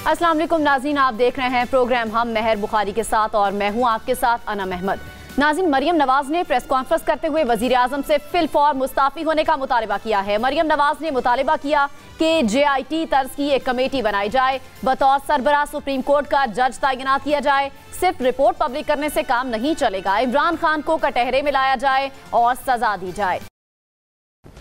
अस्सलाम वालेकुम नाज़रीन, आप देख रहे हैं प्रोग्राम हम मेहर बुखारी के साथ और मैं हूं आपके साथ अनम अहमद। नाज़रीन, मरियम नवाज ने प्रेस कॉन्फ्रेंस करते हुए वज़ीर आज़म से फिलफौर मुस्ताफ़ी होने का मुतालबा किया है। मरियम नवाज ने मुतालबा किया कि JIT तर्ज की एक कमेटी बनाई जाए, बतौर सरबराह सुप्रीम कोर्ट का जज तैनात किया जाए। सिर्फ रिपोर्ट पब्लिक करने से काम नहीं चलेगा, इमरान खान को कटहरे में लाया जाए और सजा दी जाए।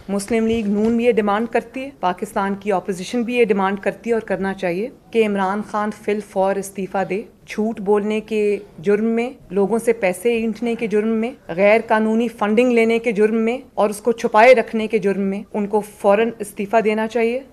मुस्लिम लीग नून भी ये डिमांड करती है, पाकिस्तान की अपोजिशन भी ये डिमांड करती है और करना चाहिए कि इमरान खान फिल फौर इस्तीफ़ा दे। झूठ बोलने के जुर्म में, लोगों से पैसे ऐंठने के जुर्म में, गैर कानूनी फंडिंग लेने के जुर्म में और उसको छुपाए रखने के जुर्म में उनको फौरन इस्तीफ़ा देना चाहिए।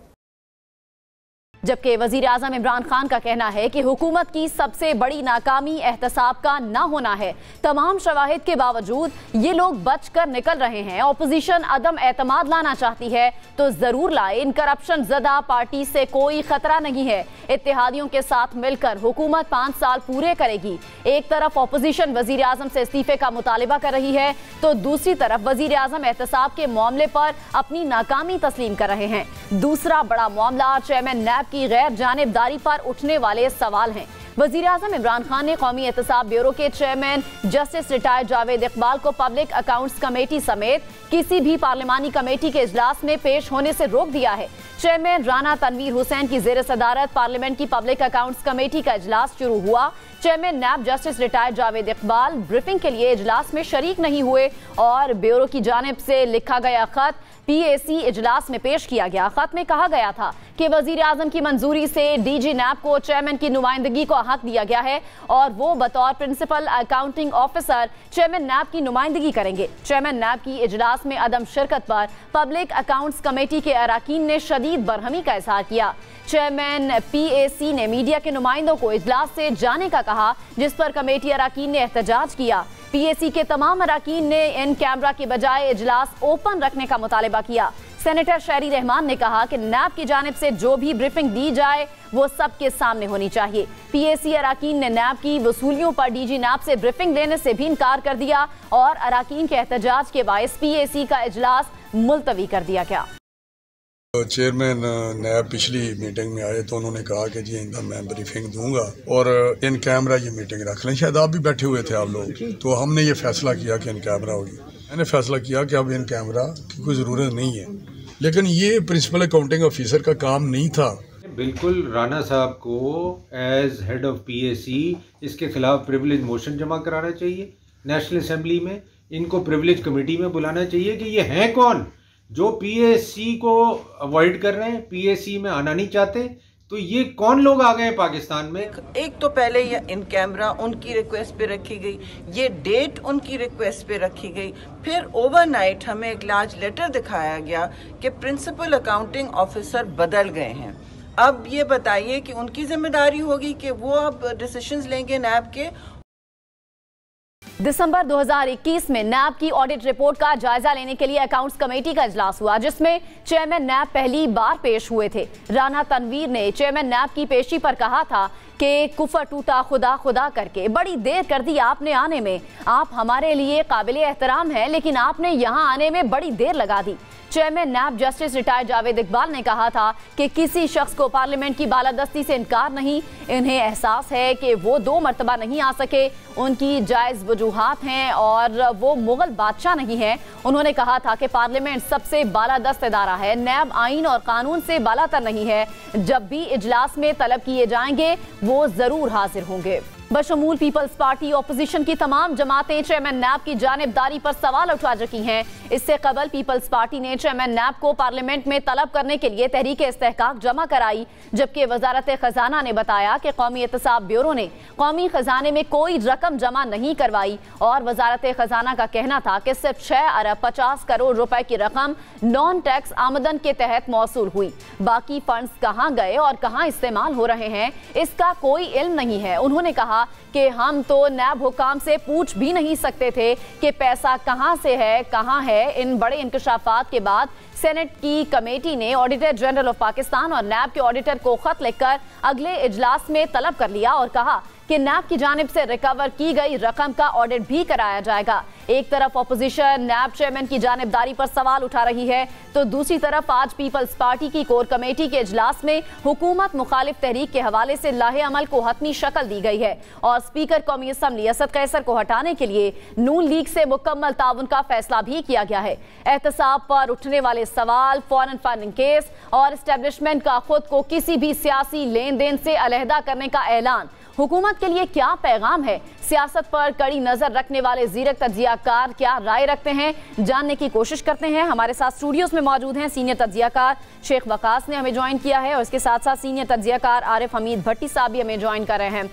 जबकि वजीर आजम इमरान खान का कहना है कि हुकूमत की सबसे बड़ी नाकामी एहतसाब का ना होना है। तमाम शवाहिद के बावजूद ये लोग बच कर निकल रहे हैं। अपोजिशन अदम एतमाद लाना चाहती है तो जरूर लाए, इन करप्शन ज़दा पार्टी से कोई खतरा नहीं है। इत्तेहादियों के साथ मिलकर हुकूमत 5 साल पूरे करेगी। एक तरफ अपोजिशन वजीर आजम से इस्तीफे का मुतालिबा कर रही है तो दूसरी तरफ वजीर आजम एहतसाब के मामले पर अपनी नाकामी तस्लीम कर रहे हैं। दूसरा बड़ा मामला चेयरमैन नैब की गैर जानिबदारी पर उठने वाले सवाल हैं। वजीर आजम इमरान खान ने कौमी एहतसाब ब्यूरो के chairman justice retired Javed Iqbal को पब्लिक अकाउंट्स कमेटी समेत किसी भी पार्लिमानी कमेटी के इजलास में पेश होने से रोक दिया है। चेयरमैन राना तनवीर हुसैन की जेर सदारत पार्लियामेंट की पब्लिक अकाउंट्स कमेटी का इजलास शुरू हुआ। चेयरमैन नैब justice retired Javed Iqbal briefing के लिए इजलास में शरीक नहीं हुए और ब्यूरो की जानिब से लिखा गया खत PAC इजलास में पेश किया गया। खत में कहा गया था कि वजीर आजम की मंजूरी से DG नैब को चेयरमैन की नुमाइंदगी को हक दिया गया है और वो बतौर प्रिंसिपल अकाउंटिंग ऑफिसर चेयरमैन नैब की नुमाइंदगी करेंगे। चेयरमैन नैब की इजलास में अदम शिरकत पर पब्लिक अकाउंट्स कमेटी के अराकीन ने शदीद बरहमी का इजहार किया। चेयरमैन PAC ने मीडिया के नुमाइंदों को इजलास से जाने का कहा, जिस पर कमेटी अराकीन ने एहतजाज किया। PAC के तमाम अराकीन ने इन कैमरा के बजाय इजलास ओपन रखने का मुतालिबा किया। सेनेटर शहरी रहमान ने कहा कि नैब की जानिब से जो भी ब्रीफिंग दी जाए वो सबके सामने होनी चाहिए। PAC अराकीन ने नैब की वसूलियों पर DG नैब से ब्रीफिंग देने से भी इनकार कर दिया और अराकीन के एहतजाज के बायस PAC का इजलास मुलतवी कर दिया गया। चेयरमैन नैब पिछली मीटिंग में आए तो उन्होंने कहा कि जी इनका मैं ब्रीफिंग दूंगा और इन कैमरा ये मीटिंग रख लें। शायद आप भी बैठे हुए थे आप लोग, तो हमने ये फैसला किया कि इन कैमरा होगी। मैंने फैसला किया कि अब इन कैमरा की कोई ज़रूरत नहीं है, लेकिन ये प्रिंसिपल अकाउंटिंग ऑफिसर का काम नहीं था। बिल्कुल राना साहब को एज हेड ऑफ PAC इसके खिलाफ प्रिविलेज मोशन जमा कराना चाहिए नेशनल असेंबली में। इनको प्रिविलेज कमेटी में बुलाना चाहिए कि ये हैं कौन जो PAC को अवॉइड कर रहे हैं, PAC में आना नहीं चाहते। तो ये कौन लोग आ गए पाकिस्तान में? एक तो पहले ये इन कैमरा उनकी रिक्वेस्ट पे रखी गई, ये डेट उनकी रिक्वेस्ट पे रखी गई, फिर ओवरनाइट हमें एक लार्ज लेटर दिखाया गया कि प्रिंसिपल अकाउंटिंग ऑफिसर बदल गए हैं। अब ये बताइए कि उनकी जिम्मेदारी होगी कि वो अब डिसीजंस लेंगे नैब के। दिसंबर 2021 में नैब की ऑडिट रिपोर्ट का जायजा लेने के लिए अकाउंट्स कमेटी का इजलास हुआ, जिसमें चेयरमैन नैब पहली बार पेश हुए थे। राना तनवीर ने चेयरमैन नैब की पेशी पर कहा था कि कुफर टूटा खुदा खुदा करके, बड़ी देर कर दी आपने आने में। आप हमारे लिए काबिल एहतराम हैं, लेकिन आपने यहाँ आने में बड़ी देर लगा दी। चेयरमैन नैब जस्टिस रिटायर्ड जावेद इकबाल ने कहा था कि किसी शख्स को पार्लियामेंट की बालादस्ती से इनकार नहीं। इन्हें एहसास है कि वो 2 मरतबा नहीं आ सके, उनकी जायज़ वजूहात हैं और वो मुगल बादशाह नहीं है। उन्होंने कहा था कि पार्लियामेंट सबसे बालादस्त इदारा है, नैब आइन और कानून से बालातर नहीं है। जब भी इजलास में तलब किए जाएंगे वो जरूर हाजिर होंगे। बशमूल पीपल्स पार्टी अपोजिशन की तमाम जमातें चेयरमैन नैब की जानिबदारी पर सवाल उठा चुकी हैं। इससे कबल पीपल्स पार्टी ने चेयरमैन नैब को पार्लियामेंट में तलब करने के लिए तहरीक इस्तेहकाक जमा कराई, जबकि वजारत खजाना ने बताया कि कौमी एहतसाब ब्यूरो ने कौमी खजाने में कोई रकम जमा नहीं करवाई और वजारत खजाना का कहना था कि सिर्फ 6 अरब 50 करोड़ रुपए की रकम नॉन टैक्स आमदन के तहत मौसूल हुई। बाकी फंड्स कहाँ गए और कहाँ इस्तेमाल हो रहे हैं इसका कोई इल्म नहीं है। उन्होंने कहा कि हम तो नैब हुकाम से पूछ भी नहीं सकते थे कि पैसा कहां से है, कहां है। इन बड़े इंकशाफात के बाद सेनेट की कमेटी ने ऑडिटर जनरल ऑफ पाकिस्तान और नैब के ऑडिटर को खत लिखकर अगले इजलास में तलब कर लिया और कहा कि नैब की जानिब से रिकवर की गई रकम का ऑडिट भी कराया जाएगा। एक तरफ ऑपोजिशन नैब चेयरमैन की जानिबदारी पर सवाल उठा रही है, तो दूसरी तरफ आज पीपल्स पार्टी की कोर कमेटी के इजलास में हुकूमत मुखालिफ तहरीक के हवाले से लाहे अमल को हतमी शक्ल दी गई है और स्पीकर कौमी असम्बली असद कैसर को हटाने के लिए नून लीग से मुकम्मल ताउन का फैसला भी किया गया है। एहतसाब पर उठने वाले सवाल, फॉरेन फंडिंग केस और एस्टेब्लिशमेंट का खुद को किसी भी सियासी लेन देन से अलहदा करने का ऐलान हुकूमत के लिए क्या पैगाम है? सियासत पर कड़ी नजर रखने वाले जीरक तज्जियाकार क्या राय रखते हैं, जानने की कोशिश करते हैं। हमारे साथ स्टूडियोज में मौजूद हैं सीनियर तज्जियाकार शेख वकास ने हमें ज्वाइन किया है और इसके साथ साथ सीनियर तज्जियाकार आरिफ हमीद भट्टी साहब भी हमें ज्वाइन कर रहे हैं।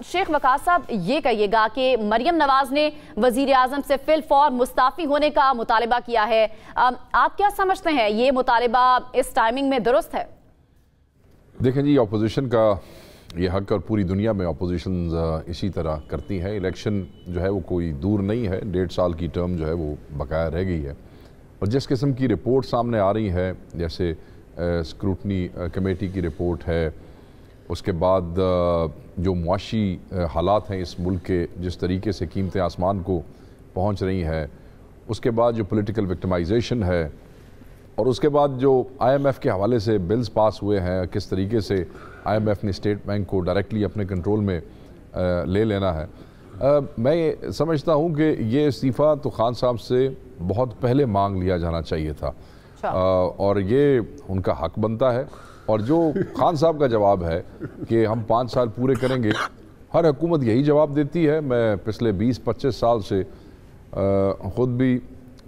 शेख वकास साहब, ये कहिएगा कि मरियम नवाज ने वजीर आजम से फिलफौर मुस्ताफी होने का मुतालिबा किया है, आप क्या समझते हैं, ये मुतालिबा इस टाइमिंग में दुरुस्त है? देखें जी, अपोजिशन का ये हक और पूरी दुनिया में अपोजिशन इसी तरह करती हैं। इलेक्शन जो है वो कोई दूर नहीं है, 1.5 साल की टर्म जो है वो बकाया रह गई है और जिस किस्म की रिपोर्ट सामने आ रही है, जैसे स्क्रूटनी कमेटी की रिपोर्ट है, उसके बाद जो मुआशी हालात हैं इस मुल्क के, जिस तरीके से कीमतें आसमान को पहुंच रही हैं, उसके बाद जो पॉलिटिकल विक्टिमाइजेशन है और उसके बाद जो IMF के हवाले से बिल्स पास हुए हैं, किस तरीके से IMF ने स्टेट बैंक को डायरेक्टली अपने कंट्रोल में ले लेना है। मैं समझता हूँ कि ये इस्तीफ़ा तो खान साहब से बहुत पहले मांग लिया जाना चाहिए था और ये उनका हक बनता है। और जो खान साहब का जवाब है कि हम 5 साल पूरे करेंगे, हर हुकूमत यही जवाब देती है। मैं पिछले 20-25 साल से ख़ुद भी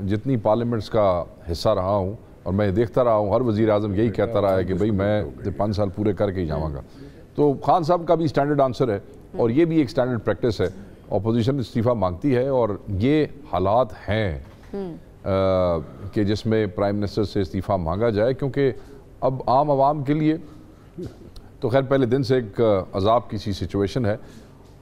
जितनी पार्लियामेंट्स का हिस्सा रहा हूँ और मैं देखता रहा हूँ, हर वज़ीर आज़म यही कहता रहा है कि भाई मैं 5 साल पूरे करके ही जाऊँगा। तो खान साहब का भी स्टैंडर्ड आंसर है और ये भी एक स्टैंडर्ड प्रैक्टिस है। अपोजिशन इस्तीफ़ा मांगती है और ये हालात हैं कि जिसमें प्राइम मिनिस्टर से इस्तीफ़ा मांगा जाए, क्योंकि अब आम आवाम के लिए तो खैर पहले दिन से एक अजाब की सी सिचुएशन है,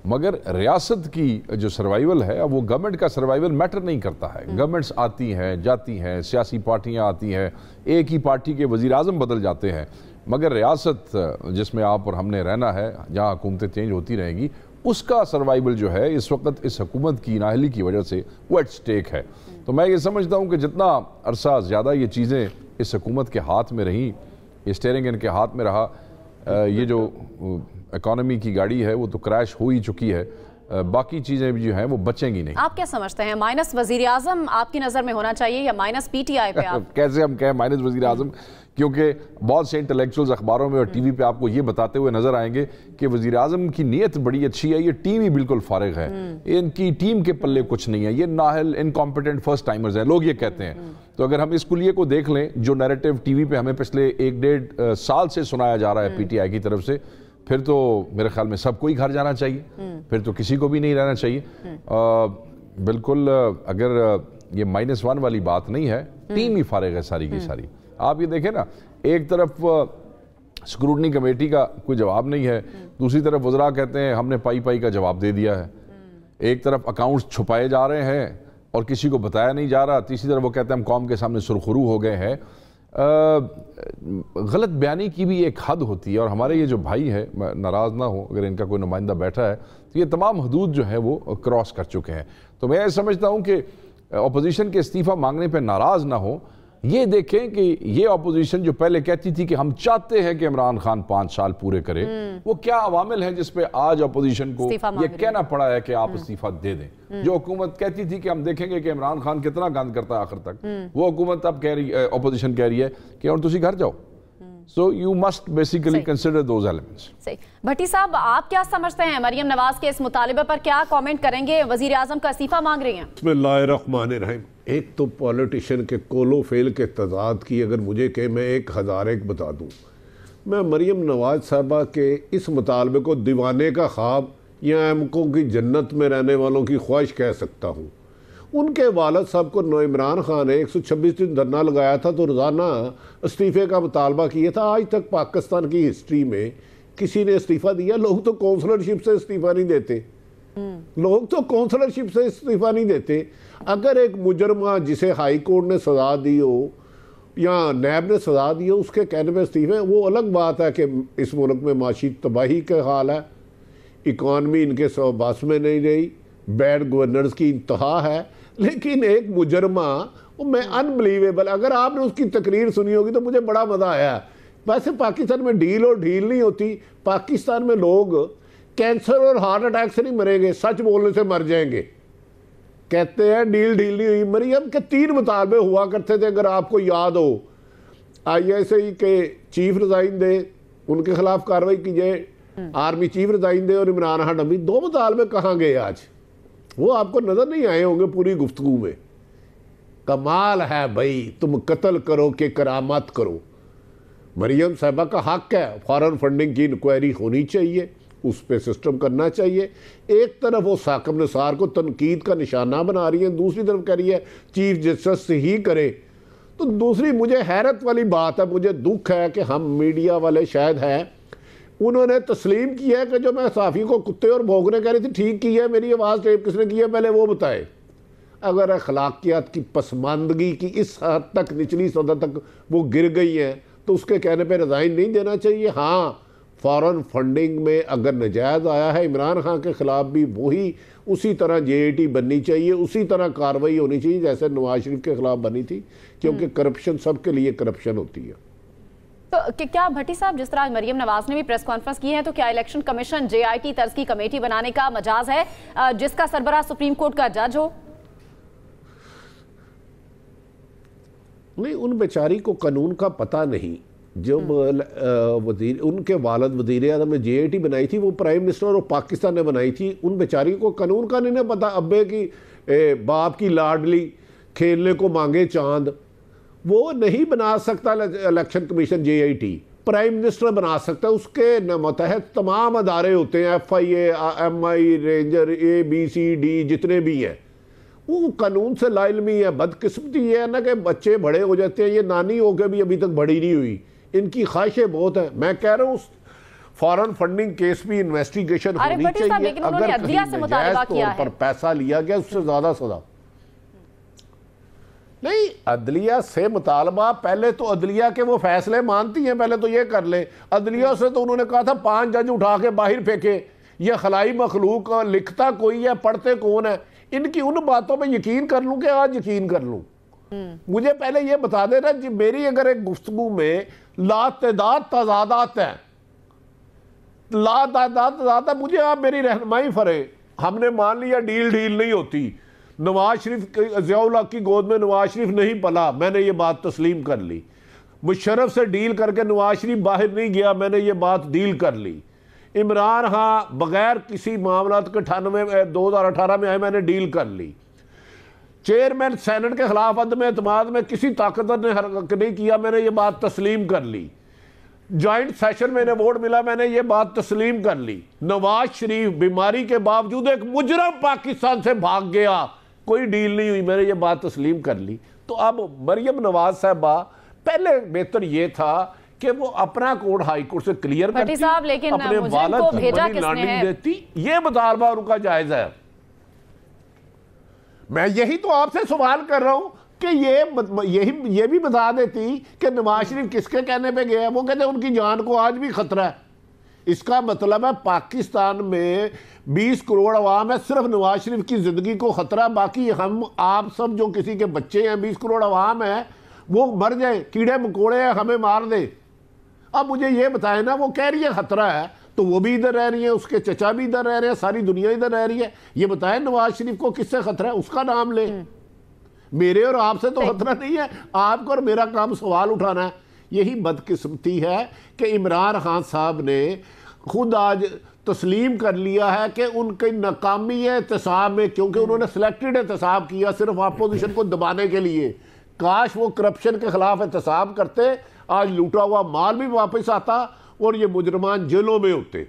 मगर रियासत की जो सर्वाइवल है वो गवर्नमेंट का सर्वाइवल मैटर नहीं करता है। गवर्नमेंट्स आती हैं जाती हैं, सियासी पार्टियां आती हैं, एक ही पार्टी के वज़ीर आज़म बदल जाते हैं, मगर रियासत जिसमें आप और हमने रहना है, जहां हुकूमतें चेंज होती रहेंगी, उसका सर्वाइवल जो है इस वक्त इस हुकूमत की नाअहली की वजह से वो एट स्टेक है। तो मैं ये समझता हूँ कि जितना अरसा ज़्यादा ये चीज़ें इस हुकूमत के हाथ में रहीं, स्टीयरिंग इनके हाथ में रहा, ये जो इकॉनमी की गाड़ी है वो तो क्रैश हो ही चुकी है, बाकी चीज़ें भी जो हैं वो बचेंगी नहीं। आप क्या समझते हैं, माइनस वजीर आजम आपकी नज़र में होना चाहिए या माइनस PTI पे? आप कैसे हम कहें माइनस वजीर आजम, क्योंकि बहुत से इंटेलेक्चुअल्स अखबारों में और TV पे आपको ये बताते हुए नजर आएंगे कि वजीर आजम की नीयत बड़ी अच्छी है, ये टीम ही बिल्कुल फारिग है, इनकी टीम के पल्ले कुछ नहीं है, ये नाहल इनकॉम्पिटेंट फर्स्ट टाइमर्स हैं, लोग ये कहते हैं। तो अगर हम इस कुलिये को देख लें, जो नैरेटिव TV पे हमें पिछले 1-1.5 साल से सुनाया जा रहा है PTI की तरफ से, फिर तो मेरे ख्याल में सबको ही घर जाना चाहिए, फिर तो किसी को भी नहीं रहना चाहिए। बिल्कुल, अगर ये -1 वाली बात नहीं है, टीम ही फारिग है सारी की सारी। आप ये देखें ना, एक तरफ स्क्रूटनी कमेटी का कोई जवाब नहीं है, दूसरी तरफ वज़रा कहते हैं हमने पाई का जवाब दे दिया है, एक तरफ अकाउंट्स छुपाए जा रहे हैं और किसी को बताया नहीं जा रहा, तीसरी तरफ वो कहते हैं हम कौम के सामने सुरखरू हो गए हैं। गलत बयानी की भी एक हद होती है और हमारे ये जो भाई है, नाराज़ ना हो अगर इनका कोई नुमाइंदा बैठा है, तो ये तमाम हदूद जो है वो क्रॉस कर चुके हैं। तो मैं समझता हूँ कि अपोजिशन के इस्तीफ़ा मांगने पर नाराज़ ना हो, ये देखें कि ये अपोजिशन जो पहले कहती थी कि हम चाहते हैं कि इमरान खान 5 साल पूरे करे, वो क्या अवामिल हैं जिस पे आज अपोजिशन को ये कहना पड़ा है कि आप इस्तीफा दे दें। जो हुकूमत कहती थी कि हम देखेंगे कि इमरान खान कितना गंद करता है आखिर तक, वो हुकूमत अब कह रही है, अपोजिशन कह रही है कि और तुसी घर जाओ। So you must basically consider those elements. सही। भट्टी साहब, आप क्या समझते हैं, मरियम नवाज के इस मुतालिबे पर क्या कमेंट करेंगे? वजीर आजम का इस्तीफा मांग रही हैं। बिस्मिल्लाहिर्रहमानिर्रहीम। एक तो पॉलिटिशियन के कोलो फेल के तजाद की अगर मुझे कहे मैं 1001 बता दूं, मैं मरियम नवाज साहबा के इस मुतालबे को दीवाने का ख्वाब या एमको की जन्नत में रहने वालों की ख्वाहिश कह सकता हूँ। उनके वालद साहब को इमरान खान ने 126 दिन धरना लगाया था तो रोज़ाना इस्तीफ़े का मुतालबा किया था। आज तक पाकिस्तान की हिस्ट्री में किसी ने इस्तीफ़ा दिया? लोग तो कौंसलरशिप से इस्तीफ़ा नहीं देते, लोग तो कौंसलरशिप से इस्तीफ़ा नहीं देते। अगर एक मुजरमा जिसे हाई कोर्ट ने सज़ा दी हो या नैब ने सज़ा दी हो, उसके कहने पर इस्तीफ़े, वो अलग बात है कि इस मुल्क में माशी तबाही का हाल है। इकॉनमी इनके बस में नहीं रही, बैड गवर्नेंस की इंतहा है। लेकिन एक मुजरमा, वो मैं अनबिलीवेबल, अगर आपने उसकी तकरीर सुनी होगी तो मुझे बड़ा मज़ा आया। वैसे पाकिस्तान में डील और ढील नहीं होती, पाकिस्तान में लोग कैंसर और हार्ट अटैक से नहीं मरेंगे, सच बोलने से मर जाएंगे। कहते हैं डील ढील नहीं हुई। मरियम के 3 मुतालबे हुआ करते थे, अगर आपको याद हो। ISI के चीफ रिजाइन दे, उनके खिलाफ कार्रवाई की जाए, आर्मी चीफ रिजाइन दे और इमरान खान नबी। 2 मुतालबे कहाँ गए आज? वो आपको नजर नहीं आए होंगे पूरी गुफ्तगू में। कमाल है भाई, तुम कत्ल करो कि करामत करो। मरियम साहिबा का हक है, फॉरेन फंडिंग की इंक्वायरी होनी चाहिए, उस पर सिस्टम करना चाहिए। एक तरफ वो साकिब निसार को तनकीद का निशाना बना रही है, दूसरी तरफ कह रही है चीफ जस्टिस ही करे। तो दूसरी मुझे हैरत वाली बात है, मुझे दुख है कि हम मीडिया वाले शायद हैं, उन्होंने तस्लीम किया है कि जो मैं साफ़ी को कुत्ते और भौंकने कह रही थी ठीक की है, मेरी आवाज़ टेप किसने की है पहले वो बताए। अगर अखलाकियात की पसमानदगी की इस हद तक, निचली सतह तक वो गिर गई है, तो उसके कहने पे रिज़ाइन नहीं देना चाहिए। हाँ, फॉरेन फंडिंग में अगर नजायज़ आया है इमरान खान के ख़िलाफ़ भी वही उसी तरह JIT बननी चाहिए, उसी तरह कार्रवाई होनी चाहिए जैसे नवाज शरीफ के ख़िलाफ़ बनी थी, क्योंकि करप्शन सबके लिए करप्शन होती है। तो क्या भट्टी साहब, जिस तरह मरियम नवाज ने भी प्रेस कॉन्फ्रेंस की है, तो क्या इलेक्शन कमीशन JIT तर्ज की कमेटी बनाने का मजाज है जिसका सरबराह सुप्रीम कोर्ट का जज हो? नहीं, उन बेचारी को कानून का पता नहीं। जब वजीर, उनके वालिद वजीर आज़म ने JIT बनाई थी, वो प्राइम मिनिस्टर और पाकिस्तान ने बनाई थी। उन बेचारी को कानून का नहीं पता। अब्बे की बाप की लाडली खेलने को मांगे चांद, वो नहीं बना सकता election commission JIT, prime minister बना सकता है। उसके मतहत तमाम अदारे होते हैं, FIA, MI, रेंजर, ABCD जितने भी हैं, वो कानून से लाइलमी है। बदकिस्मती है ना कि बच्चे बड़े हो जाते हैं, ये नानी होकर भी अभी तक बड़ी नहीं हुई। इनकी ख्वाहिशें बहुत हैं। मैं कह रहा हूँ फॉरेन फंडिंग केस भी इन्वेस्टिगेशन होनी चाहिए। अगर कहीं नजायज तौर पर पैसा लिया गया उससे ज़्यादा सजा नहीं। अदलिया से मुतालबा, पहले तो अदलिया के वो फैसले मानती हैं, पहले तो ये कर ले। अदलिया से तो उन्होंने कहा था 5 जज उठा के बाहर फेंके। ये खलाई मखलूक, लिखता कोई है, पढ़ते कौन है? इनकी उन बातों पे यकीन कर लूं कि आज यकीन कर लूं? मुझे पहले ये बता देना कि मेरी अगर एक गुफ्तगू में लातदाद तजादात हैं, लातदाद है, मुझे आप मेरी रहनुमाई फरे। हमने मान लिया डील ढील नहीं होती, नवाज शरीफ, ज़ियाउल हक की गोद में नवाज शरीफ नहीं पला, मैंने ये बात तस्लीम कर ली। मुशर्रफ से डील करके नवाज शरीफ बाहर नहीं गया, मैंने ये बात डील कर ली। इमरान खान बगैर किसी मामलात के 2018 में आए, मैंने डील कर ली। चेयरमैन सेनेट के खिलाफ अदम एतमाद में किसी ताकतवर ने हरकत नहीं किया, मैंने ये बात तस्लीम कर ली। जॉइंट सेशन में इन्हें वोट मिला, मैंने ये बात तस्लीम कर ली। नवाज शरीफ बीमारी के बावजूद एक मुजरम पाकिस्तान से भाग गया, कोई डील नहीं हुई, मैंने ये बात तस्लीम कर ली। तो अब मरियम नवाज साहबा, पहले बेहतर ये था कि वो अपना कोड हाई कोर्ट से क्लियर करती, साहब, लेकिन अपने वालिद को भेजा किसने देती, ये मुतालबा उनका जायज है। मैं यही तो आपसे सवाल कर रहा हूं कि ये भी बता देती कि नवाज शरीफ किसके कहने पे गया। वो कहते हैं उनकी जान को आज भी खतरा है। इसका मतलब है पाकिस्तान में 20 करोड़ अवाम है, सिर्फ नवाज शरीफ की जिंदगी को खतरा, बाकी हम आप सब जो किसी के बच्चे हैं, 20 करोड़ अवाम है, वो मर जाए, कीड़े मकोड़े हैं, हमें मार दे। अब मुझे ये बताए ना, वो कह रही है खतरा है, तो वो भी इधर रह रही है, उसके चचा भी इधर रह रहे हैं, सारी दुनिया इधर रह रही है। ये बताए नवाज शरीफ को किससे खतरा है, उसका नाम ले। मेरे और आपसे तो खतरा नहीं है, आपको और मेरा काम सवाल उठाना है। यही बदकिस्मती है कि इमरान खान साहब ने खुद आज तस्लीम कर लिया है कि उनकी नाकामी है एहतसाब में, क्योंकि उन्होंने सिलेक्टेड एहतसाब किया सिर्फ अपोजिशन को दबाने के लिए। काश वो करप्शन के खिलाफ एहतसाब करते, आज लूटा हुआ माल भी वापस आता और ये मुजरमान जेलों में होते।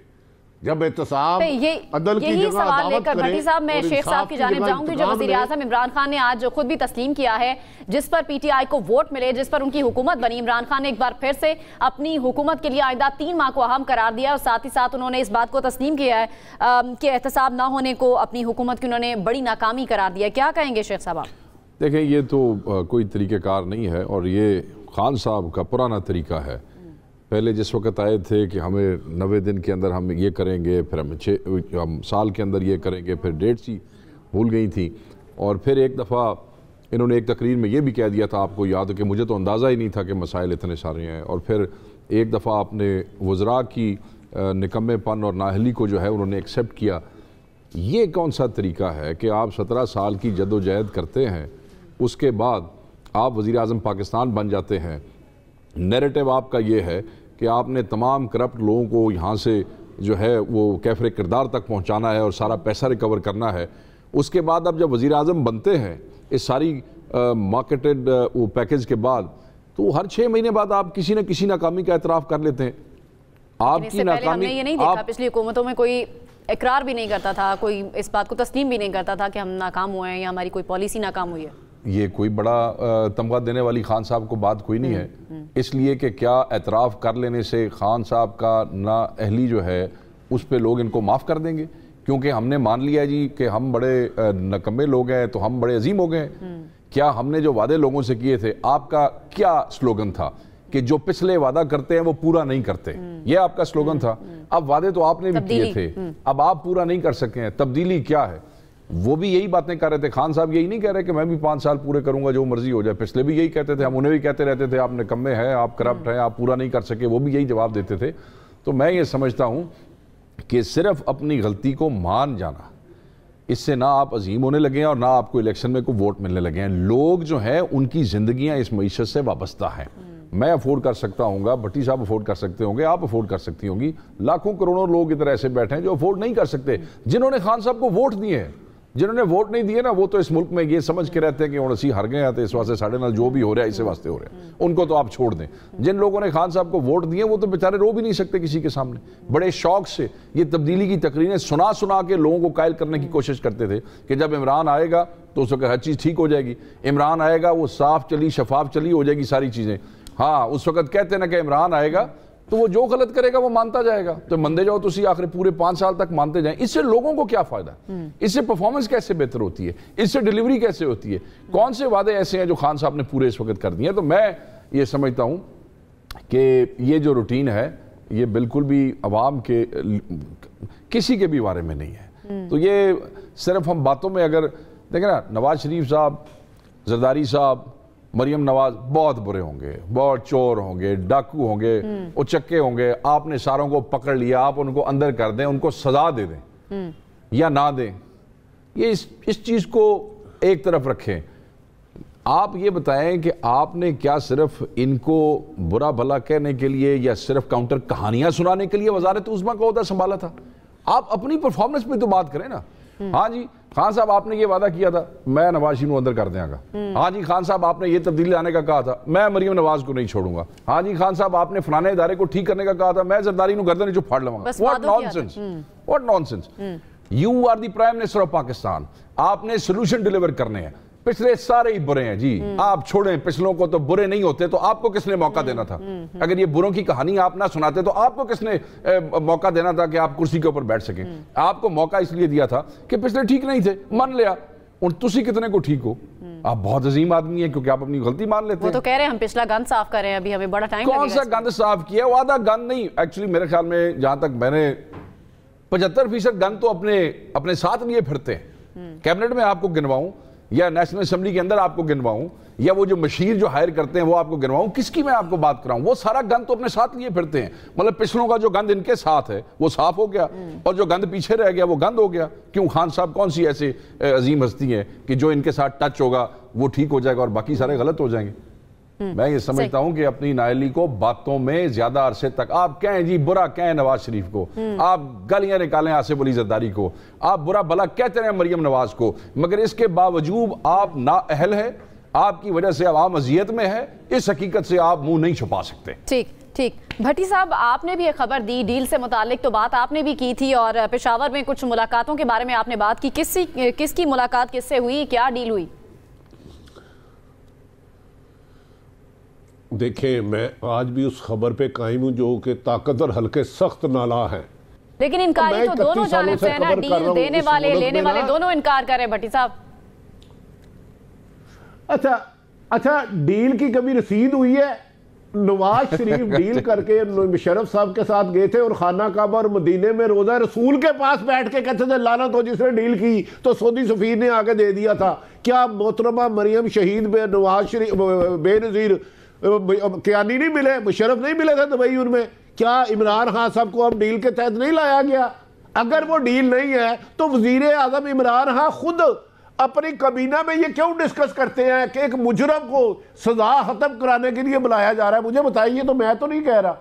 जब एहतसाब अदल की जगह सवाल लेकर भट्टी साहब, मैं शेख साहब की जानिब जाऊंगी। जो वज़ीर आज़म इमरान खान ने आज खुद भी तस्लीम किया है, जिस पर PTI को वोट मिले, जिस पर उनकी हुकूमत बनी, इमरान खान ने एक बार फिर से अपनी हुकूमत के लिए आइंदा 3 माह को अहम करार दिया और साथ ही साथ उन्होंने इस बात को तस्लीम किया है कि एहतसाब ना होने को अपनी हुकूमत की उन्होंने बड़ी नाकामी करार दिया। क्या कहेंगे शेख साहब आप? देखें, ये तो कोई तरीक़ेकार नहीं है और ये खान साहब का पुराना तरीका है पहले जिस वक्त आए थे कि हमें 90 दिन के अंदर हम ये करेंगे, फिर हम साल के अंदर ये करेंगे, फिर डेट्स ही भूल गई थी। और फिर एक दफ़ा इन्होंने एक तकरीर में ये भी कह दिया था, आपको याद हो कि मुझे तो अंदाज़ा ही नहीं था कि मसाइल इतने सारे हैं। और फिर एक दफ़ा आपने वज़रा की निकम्मेपन और नाअहली को जो है उन्होंने एक्सेप्ट किया। ये कौन सा तरीका है कि आप 17 साल की जद्दोजहद करते हैं, उसके बाद आप वज़ीर आज़म पाकिस्तान बन जाते हैं। नैरेटिव आपका ये है कि आपने तमाम करप्ट लोगों को यहाँ से जो है वो कैफरे किरदार तक पहुँचाना है और सारा पैसा रिकवर करना है। उसके बाद अब जब वज़ीर आज़म बनते हैं इस सारी मार्केटेड वो पैकेज के बाद, तो हर 6 महीने बाद आप किसी न किसी नाकामी का एतराफ़ कर लेते हैं। आपकी नाकामी हमने ये नहीं देखा, पिछली हुकूमतों में कोई इकरार भी नहीं करता था, कोई इस बात को तस्लीम भी नहीं करता था कि हम नाकाम हुए हैं या हमारी कोई पॉलिसी नाकाम हुई है। ये कोई बड़ा तमगा देने वाली खान साहब को बात कोई नहीं है, इसलिए कि क्या एतराफ़ कर लेने से खान साहब का नाअहली जो है उस पर लोग इनको माफ़ कर देंगे? क्योंकि हमने मान लिया जी कि हम बड़े नकम्मे लोग हैं तो हम बड़े अजीम हो गए हैं। क्या हमने जो वादे लोगों से किए थे, आपका क्या स्लोगन था कि जो पिछले वादा करते हैं वो पूरा नहीं करते, ये आपका स्लोगन था। अब वादे तो आपने भी किए थे, अब आप पूरा नहीं कर सके हैं, तब्दीली क्या है? वो भी यही बातें कर रहे थे। खान साहब यही नहीं कह रहे कि मैं भी 5 साल पूरे करूंगा जो मर्जी हो जाए, पिछले भी यही कहते थे, हम उन्हें भी कहते रहते थे आप निकम्मे हैं, आप करप्ट हैं, आप पूरा नहीं कर सके, वो भी यही जवाब देते थे। तो मैं ये समझता हूँ कि सिर्फ अपनी गलती को मान जाना, इससे ना आप अजीम होने लगे हैं और ना आपको इलेक्शन में कोई वोट मिलने लगे हैं। लोग जो हैं उनकी ज़िंदगियाँ इस मईशत से वाबस्ता हैं। मैं अफोर्ड कर सकता हूँ, भट्टी साहब अफोर्ड कर सकते होंगे, आप अफोर्ड कर सकती होंगी, लाखों करोड़ों लोग इधर ऐसे बैठे हैं जो अफोर्ड नहीं कर सकते। जिन्होंने खान साहब को वोट दिए हैं, जिन्होंने वोट नहीं दिए ना, वो तो इस मुल्क में ये समझ के रहते हैं कि 80 हार गए हैं तो इस वास्ते साढ़े नाल जो भी हो रहा है इसे वास्ते हो रहा है, उनको तो आप छोड़ दें। जिन लोगों ने खान साहब को वोट दिए वो तो बेचारे रो भी नहीं सकते किसी के सामने, बड़े शौक से ये तब्दीली की तकरीरें सुना सुना के लोगों को कायल करने की कोशिश करते थे कि जब इमरान आएगा तो उस वक्त हर चीज़ ठीक हो जाएगी, इमरान आएगा वो साफ चली शफाफ चली हो जाएगी सारी चीज़ें। हाँ, उस वक्त कहते ना कि इमरान आएगा तो वो जो गलत करेगा वो मानता जाएगा, तो मंदे जाओ तो आखिर पूरे 5 साल तक मानते जाएं। इससे लोगों को क्या फायदा? इससे परफॉर्मेंस कैसे बेहतर होती है? इससे डिलीवरी कैसे होती है? कौन से वादे ऐसे हैं जो खान साहब ने पूरे इस वक्त कर दिए? तो मैं ये समझता हूं कि ये जो रूटीन है ये बिल्कुल भी अवाम के किसी के भी बारे में नहीं है। तो ये सिर्फ हम बातों में अगर देखें ना, नवाज शरीफ साहब, जरदारी साहब, मरियम नवाज बहुत बुरे होंगे, बहुत चोर होंगे, डाकू होंगे, उचक्के होंगे, आपने सारों को पकड़ लिया, आप उनको अंदर कर दें, उनको सजा दे दें या ना दें, ये इस चीज़ को एक तरफ रखें। आप ये बताएं कि आपने क्या सिर्फ इनको बुरा भला कहने के लिए या सिर्फ काउंटर कहानियां सुनाने के लिए वजारत उज़्मा का ओहदा संभाला था? आप अपनी परफॉर्मेंस पे तो बात करें ना। हाँ जी खान साहब आपने ये वादा किया था मैं नवाज शरीफ को अंदर कर देंगा। हाँ जी खान साहब आपने ये तब्दीली लाने का कहा था, मैं मरियम नवाज को नहीं छोड़ूंगा। हाँ जी खान साहब आपने फलाने इदारे को ठीक करने का कहा था, मैं जरदारी को गर्दन जो फाड़ लूंगा। What nonsense, what nonsense. You are the prime minister of Pakistan, आपने सोल्यूशन डिलीवर करने हैं। पिछले सारे ही बुरे हैं जी, आप छोड़ें पिछलों को, तो बुरे नहीं होते तो आपको किसने मौका देना था? अगर ये बुरों की कहानी आप ना सुनाते तो आपको किसने मौका देना था कि आप कुर्सी के ऊपर बैठ सकें? आपको मौका इसलिए दिया था कि पिछले ठीक नहीं थे, मान लिया। और तुसी कितने को ठीक हो? आप बहुत अजीम आदमी हैं क्योंकि आप अपनी गलती मान लेते हैं। वो तो कह रहे हैं हम पिछला गंद साफ कर रहे हैं, अभी हमें बड़ा टाइम लगेगा। कौन सा गंद साफ किया? वो आधा गंद नहीं, एक्चुअली मेरे ख्याल में जहां तक मैंने 75% गंद तो अपने साथ लिए फिरते हैं। कैबिनेट में आपको गिनवाऊं या नेशनल असेंबली के अंदर आपको गिनवाऊं या वो जो मशीर जो हायर करते हैं वो आपको गिनवाऊं, किसकी मैं आपको बात कराऊं? वो सारा गंद तो अपने साथ लिए फिरते हैं। मतलब पिछलों का जो गंद इनके साथ है वो साफ हो गया और जो गंद पीछे रह गया वो गंद हो गया। क्यों? खान साहब कौन सी ऐसे अजीम हस्ती है कि जो इनके साथ टच होगा वो ठीक हो जाएगा और बाकी सारे गलत हो जाएंगे? मैं ये समझता हूं कि अपनी नाअहली को बातों में ज्यादा अरसे तक आप कहें जी, बुरा कहें नवाज शरीफ को, आप गालियां निकालें आसिफ अली जरदारी को, आप बुरा भला कहते रहे मरियम नवाज को, मगर इसके बावजूद आप नाअहल है, आपकी वजह से आवाम अजियत में है, इस हकीकत से आप मुंह नहीं छुपा सकते। ठीक। भट्टी साहब आपने भी एक खबर दी, डील से मुतालिक तो बात आपने भी की थी और पेशावर में कुछ मुलाकातों के बारे में आपने बात की। किसकी मुलाकात किससे हुई, क्या डील हुई? देखिए मैं आज भी उस खबर पे कायम हूं जो कि ताकतवर हल्के सख्त नाला है, लेकिन इनकारी तो दोनों जानिब से है ना, डील देने वाले लेने वाले दोनों इनकार कर रहे हैं भट्टी साहब। अच्छा डील की कभी रसीद हुई है? नवाज शरीफ डील करके मुशर्रफ साहब के साथ गए थे और खाना काबा और मदीने में रोजा रसूल के पास बैठ के कहते थे लाना तो जिसने डील की तो सऊदी सफीर ने आके दे दिया था। क्या मोहतरमा मरियम शहीद नवाज शरीफ बेनज़ीर कियानी नहीं मिले, मुशर्रफ नहीं मिले थे दुबई उनमें? क्या इमरान खान साहब को अब डील के तहत नहीं लाया गया? अगर वो डील नहीं है तो वजीर आजम इमरान खान खुद अपनी कबीना में ये क्यों डिस्कस करते हैं कि एक मुजरम को सजा खत्म कराने के लिए बुलाया जा रहा है? मुझे बताइए, तो मैं तो नहीं कह रहा,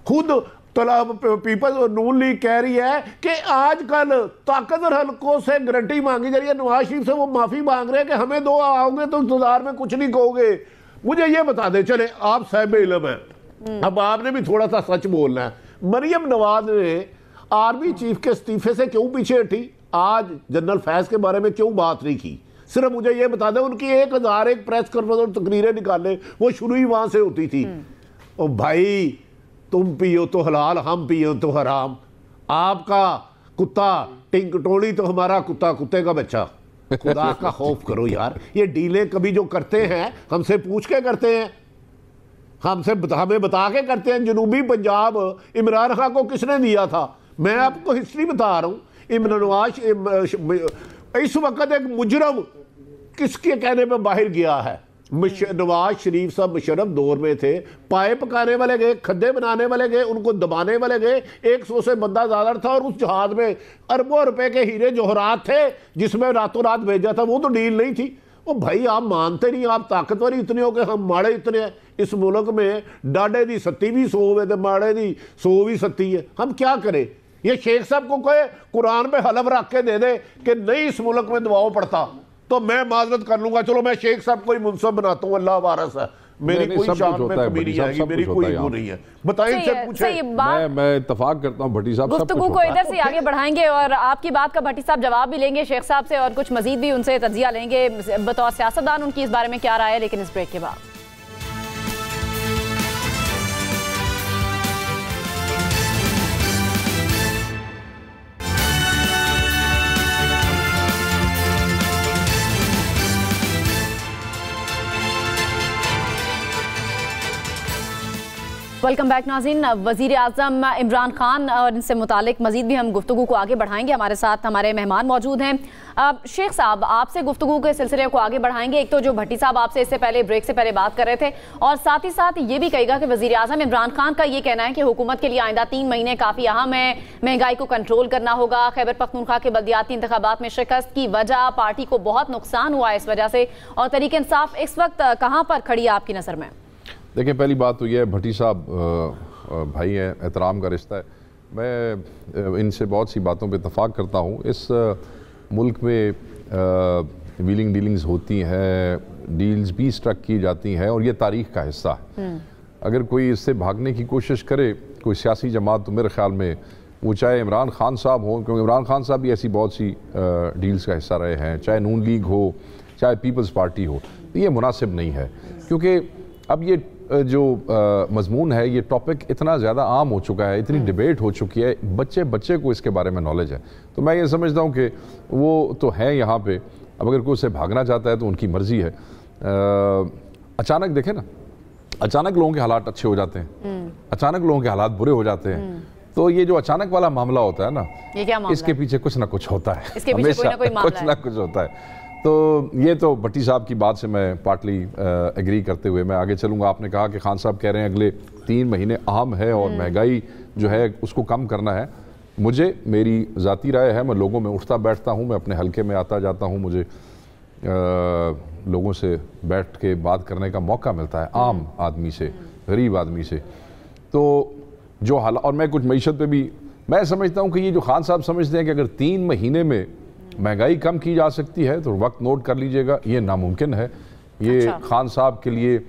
खुद पीपल्स नून लीग कह रही है कि आजकल ताकतवर हलकों से गारंटी मांगी जा रही है। नवाज शरीफ से वो माफी मांग रहे हैं कि हमें दो आओगे तो इक़्तिदार में कुछ नहीं कहोगे। मुझे ये बता दें, चले आप साहिब इल्म हैं, अब आपने भी थोड़ा सा सच बोलना है। मरियम नवाज ने आर्मी चीफ के इस्तीफे से क्यों पीछे हटी? आज जनरल फैज के बारे में क्यों बात नहीं की? सिर्फ मुझे ये बता दें, उनकी 1001 प्रेस कॉन्फ्रेंस तकरीरें निकालने वो शुरू ही वहां से होती थी। ओ भाई, तुम पियो तो हलाल, हम पियो तो हराम। आपका कुत्ता टिंग टोली तो हमारा कुत्ता कुत्ते का बच्चा। खुदा का खौफ करो यार। ये डीलें कभी जो करते हैं हमसे पूछ के करते हैं, हमें बता के करते हैं। जनूबी पंजाब इमरान खान को किसने दिया था? मैं आपको हिस्ट्री बता रहा हूँ। नवाज इस वक्त एक मुजरम किसके कहने पे बाहर गया है? नवाज शरीफ साहब मुशर्रफ दौर में थे, पाए पकाने वाले गए, खड्डे बनाने वाले गए, उनको दबाने वाले गए। 100 से बंदा ज्यादा था और उस जहाज में अरबों रुपए के हीरे जवाहरात थे जिसमें रातों रात भेजा था। वो तो डील नहीं थी। ओ भाई, आप मानते नहीं, आप ताकतवर इतने हो कि हम माड़े इतने हैं। इस मुल्क में डाडे दी सत्ती भी 100 हुए थे, माड़े दी 100 भी सत्ती है। हम क्या करें? ये शेख साहब को कोई कुरान पे हलफ रख के दे दे कि नहीं इस मुल्क में दबाव पड़ता तो मैं माजरत कर लूंगा। चलो मैं शेख साहब को ही मुनसब बनाता हूँ, अल्लाह वारस है, मेरी कोई शान में कमी नहीं आएगी, मेरी कोई वो नहीं है। बताइए, इनसे पूछे। मैं इत्तेफाक करता हूँ भट्टी साहब, गुफ्तगू को इधर से आगे बढ़ाएंगे और आपकी बात का भट्टी साहब जवाब भी लेंगे शेख साहब से और कुछ मजीद भी उनसे तजिया लेंगे बतौर सियासतदान उनकी इस बारे में क्या राय है, लेकिन इस ब्रेक के बाद। वेलकम बैक नाज़रीन। वज़ीर आज़म इमरान खान और इनसे मुतालिक मज़ीद भी हम गुफ्तगू को आगे बढ़ाएंगे। हमारे साथ हमारे मेहमान मौजूद हैं। शेख साहब, आपसे गुफ्तगू के सिलसिले को आगे बढ़ाएंगे। एक तो जो भट्टी साहब आपसे इससे पहले ब्रेक से पहले बात कर रहे थे और साथ ही साथ ये भी कहेगा कि वज़ीर आज़म इमरान खान का ये कहना है कि हुकूमत के लिए आइंदा 3 महीने काफ़ी अहम है, महंगाई को कंट्रोल करना होगा। खैबर पख्तूनख्वा के बल्दियाती इंतखाबात में शिकस्त की वजह पार्टी को बहुत नुकसान हुआ है इस वजह से, और तहरीक इंसाफ इस वक्त कहाँ पर खड़ी है आपकी नज़र में? देखिए, पहली बात तो यह है, भट्टी साहब भाई हैं, एहतराम का रिश्ता है। मैं इनसे बहुत सी बातों पे इत्तफाक करता हूँ। इस मुल्क में व्हीलिंग डीलिंग्स होती हैं, डील्स भी स्ट्रक की जाती हैं और ये तारीख़ का हिस्सा है। अगर कोई इससे भागने की कोशिश करे, कोई सियासी जमात, तो मेरे ख्याल में वो चाहे इमरान खान साहब हों, क्योंकि इमरान खान साहब भी ऐसी बहुत सी डील्स का हिस्सा रहे हैं, चाहे नून लीग हो, चाहे पीपल्स पार्टी हो, तो ये मुनासिब नहीं है। क्योंकि अब ये जो मजमून है, ये टॉपिक इतना ज़्यादा आम हो चुका है, इतनी डिबेट हो चुकी है, बच्चे बच्चे को इसके बारे में नॉलेज है। तो मैं ये समझता हूँ कि वो तो है यहाँ पे। अब अगर कोई उसे भागना चाहता है तो उनकी मर्ज़ी है। अचानक देखें ना, अचानक लोगों के हालात अच्छे हो जाते हैं, अचानक लोगों के हालात बुरे हो जाते हैं। तो ये जो अचानक वाला मामला होता है ना, ये क्या मामला इसके पीछे कुछ ना कुछ होता है, इसके पीछे कोई ना कोई मामला कुछ ना कुछ होता है। तो ये तो भट्टी साहब की बात से मैं पार्टली एग्री करते हुए मैं आगे चलूँगा। आपने कहा कि खान साहब कह रहे हैं अगले 3 महीने अहम है और महंगाई जो है उसको कम करना है। मुझे, मेरी ज़ाती राय है, मैं लोगों में उठता बैठता हूँ, मैं अपने हलके में आता जाता हूँ, मुझे लोगों से बैठ के बात करने का मौका मिलता है, आम आदमी से, गरीब आदमी से। तो जो हालात, और मैं कुछ मईशत पे भी मैं समझता हूँ कि ये जो खान साहब समझते हैं कि अगर 3 महीने में महंगाई कम की जा सकती है तो वक्त नोट कर लीजिएगा, ये नामुमकिन है। ये अच्छा। खान साहब के लिए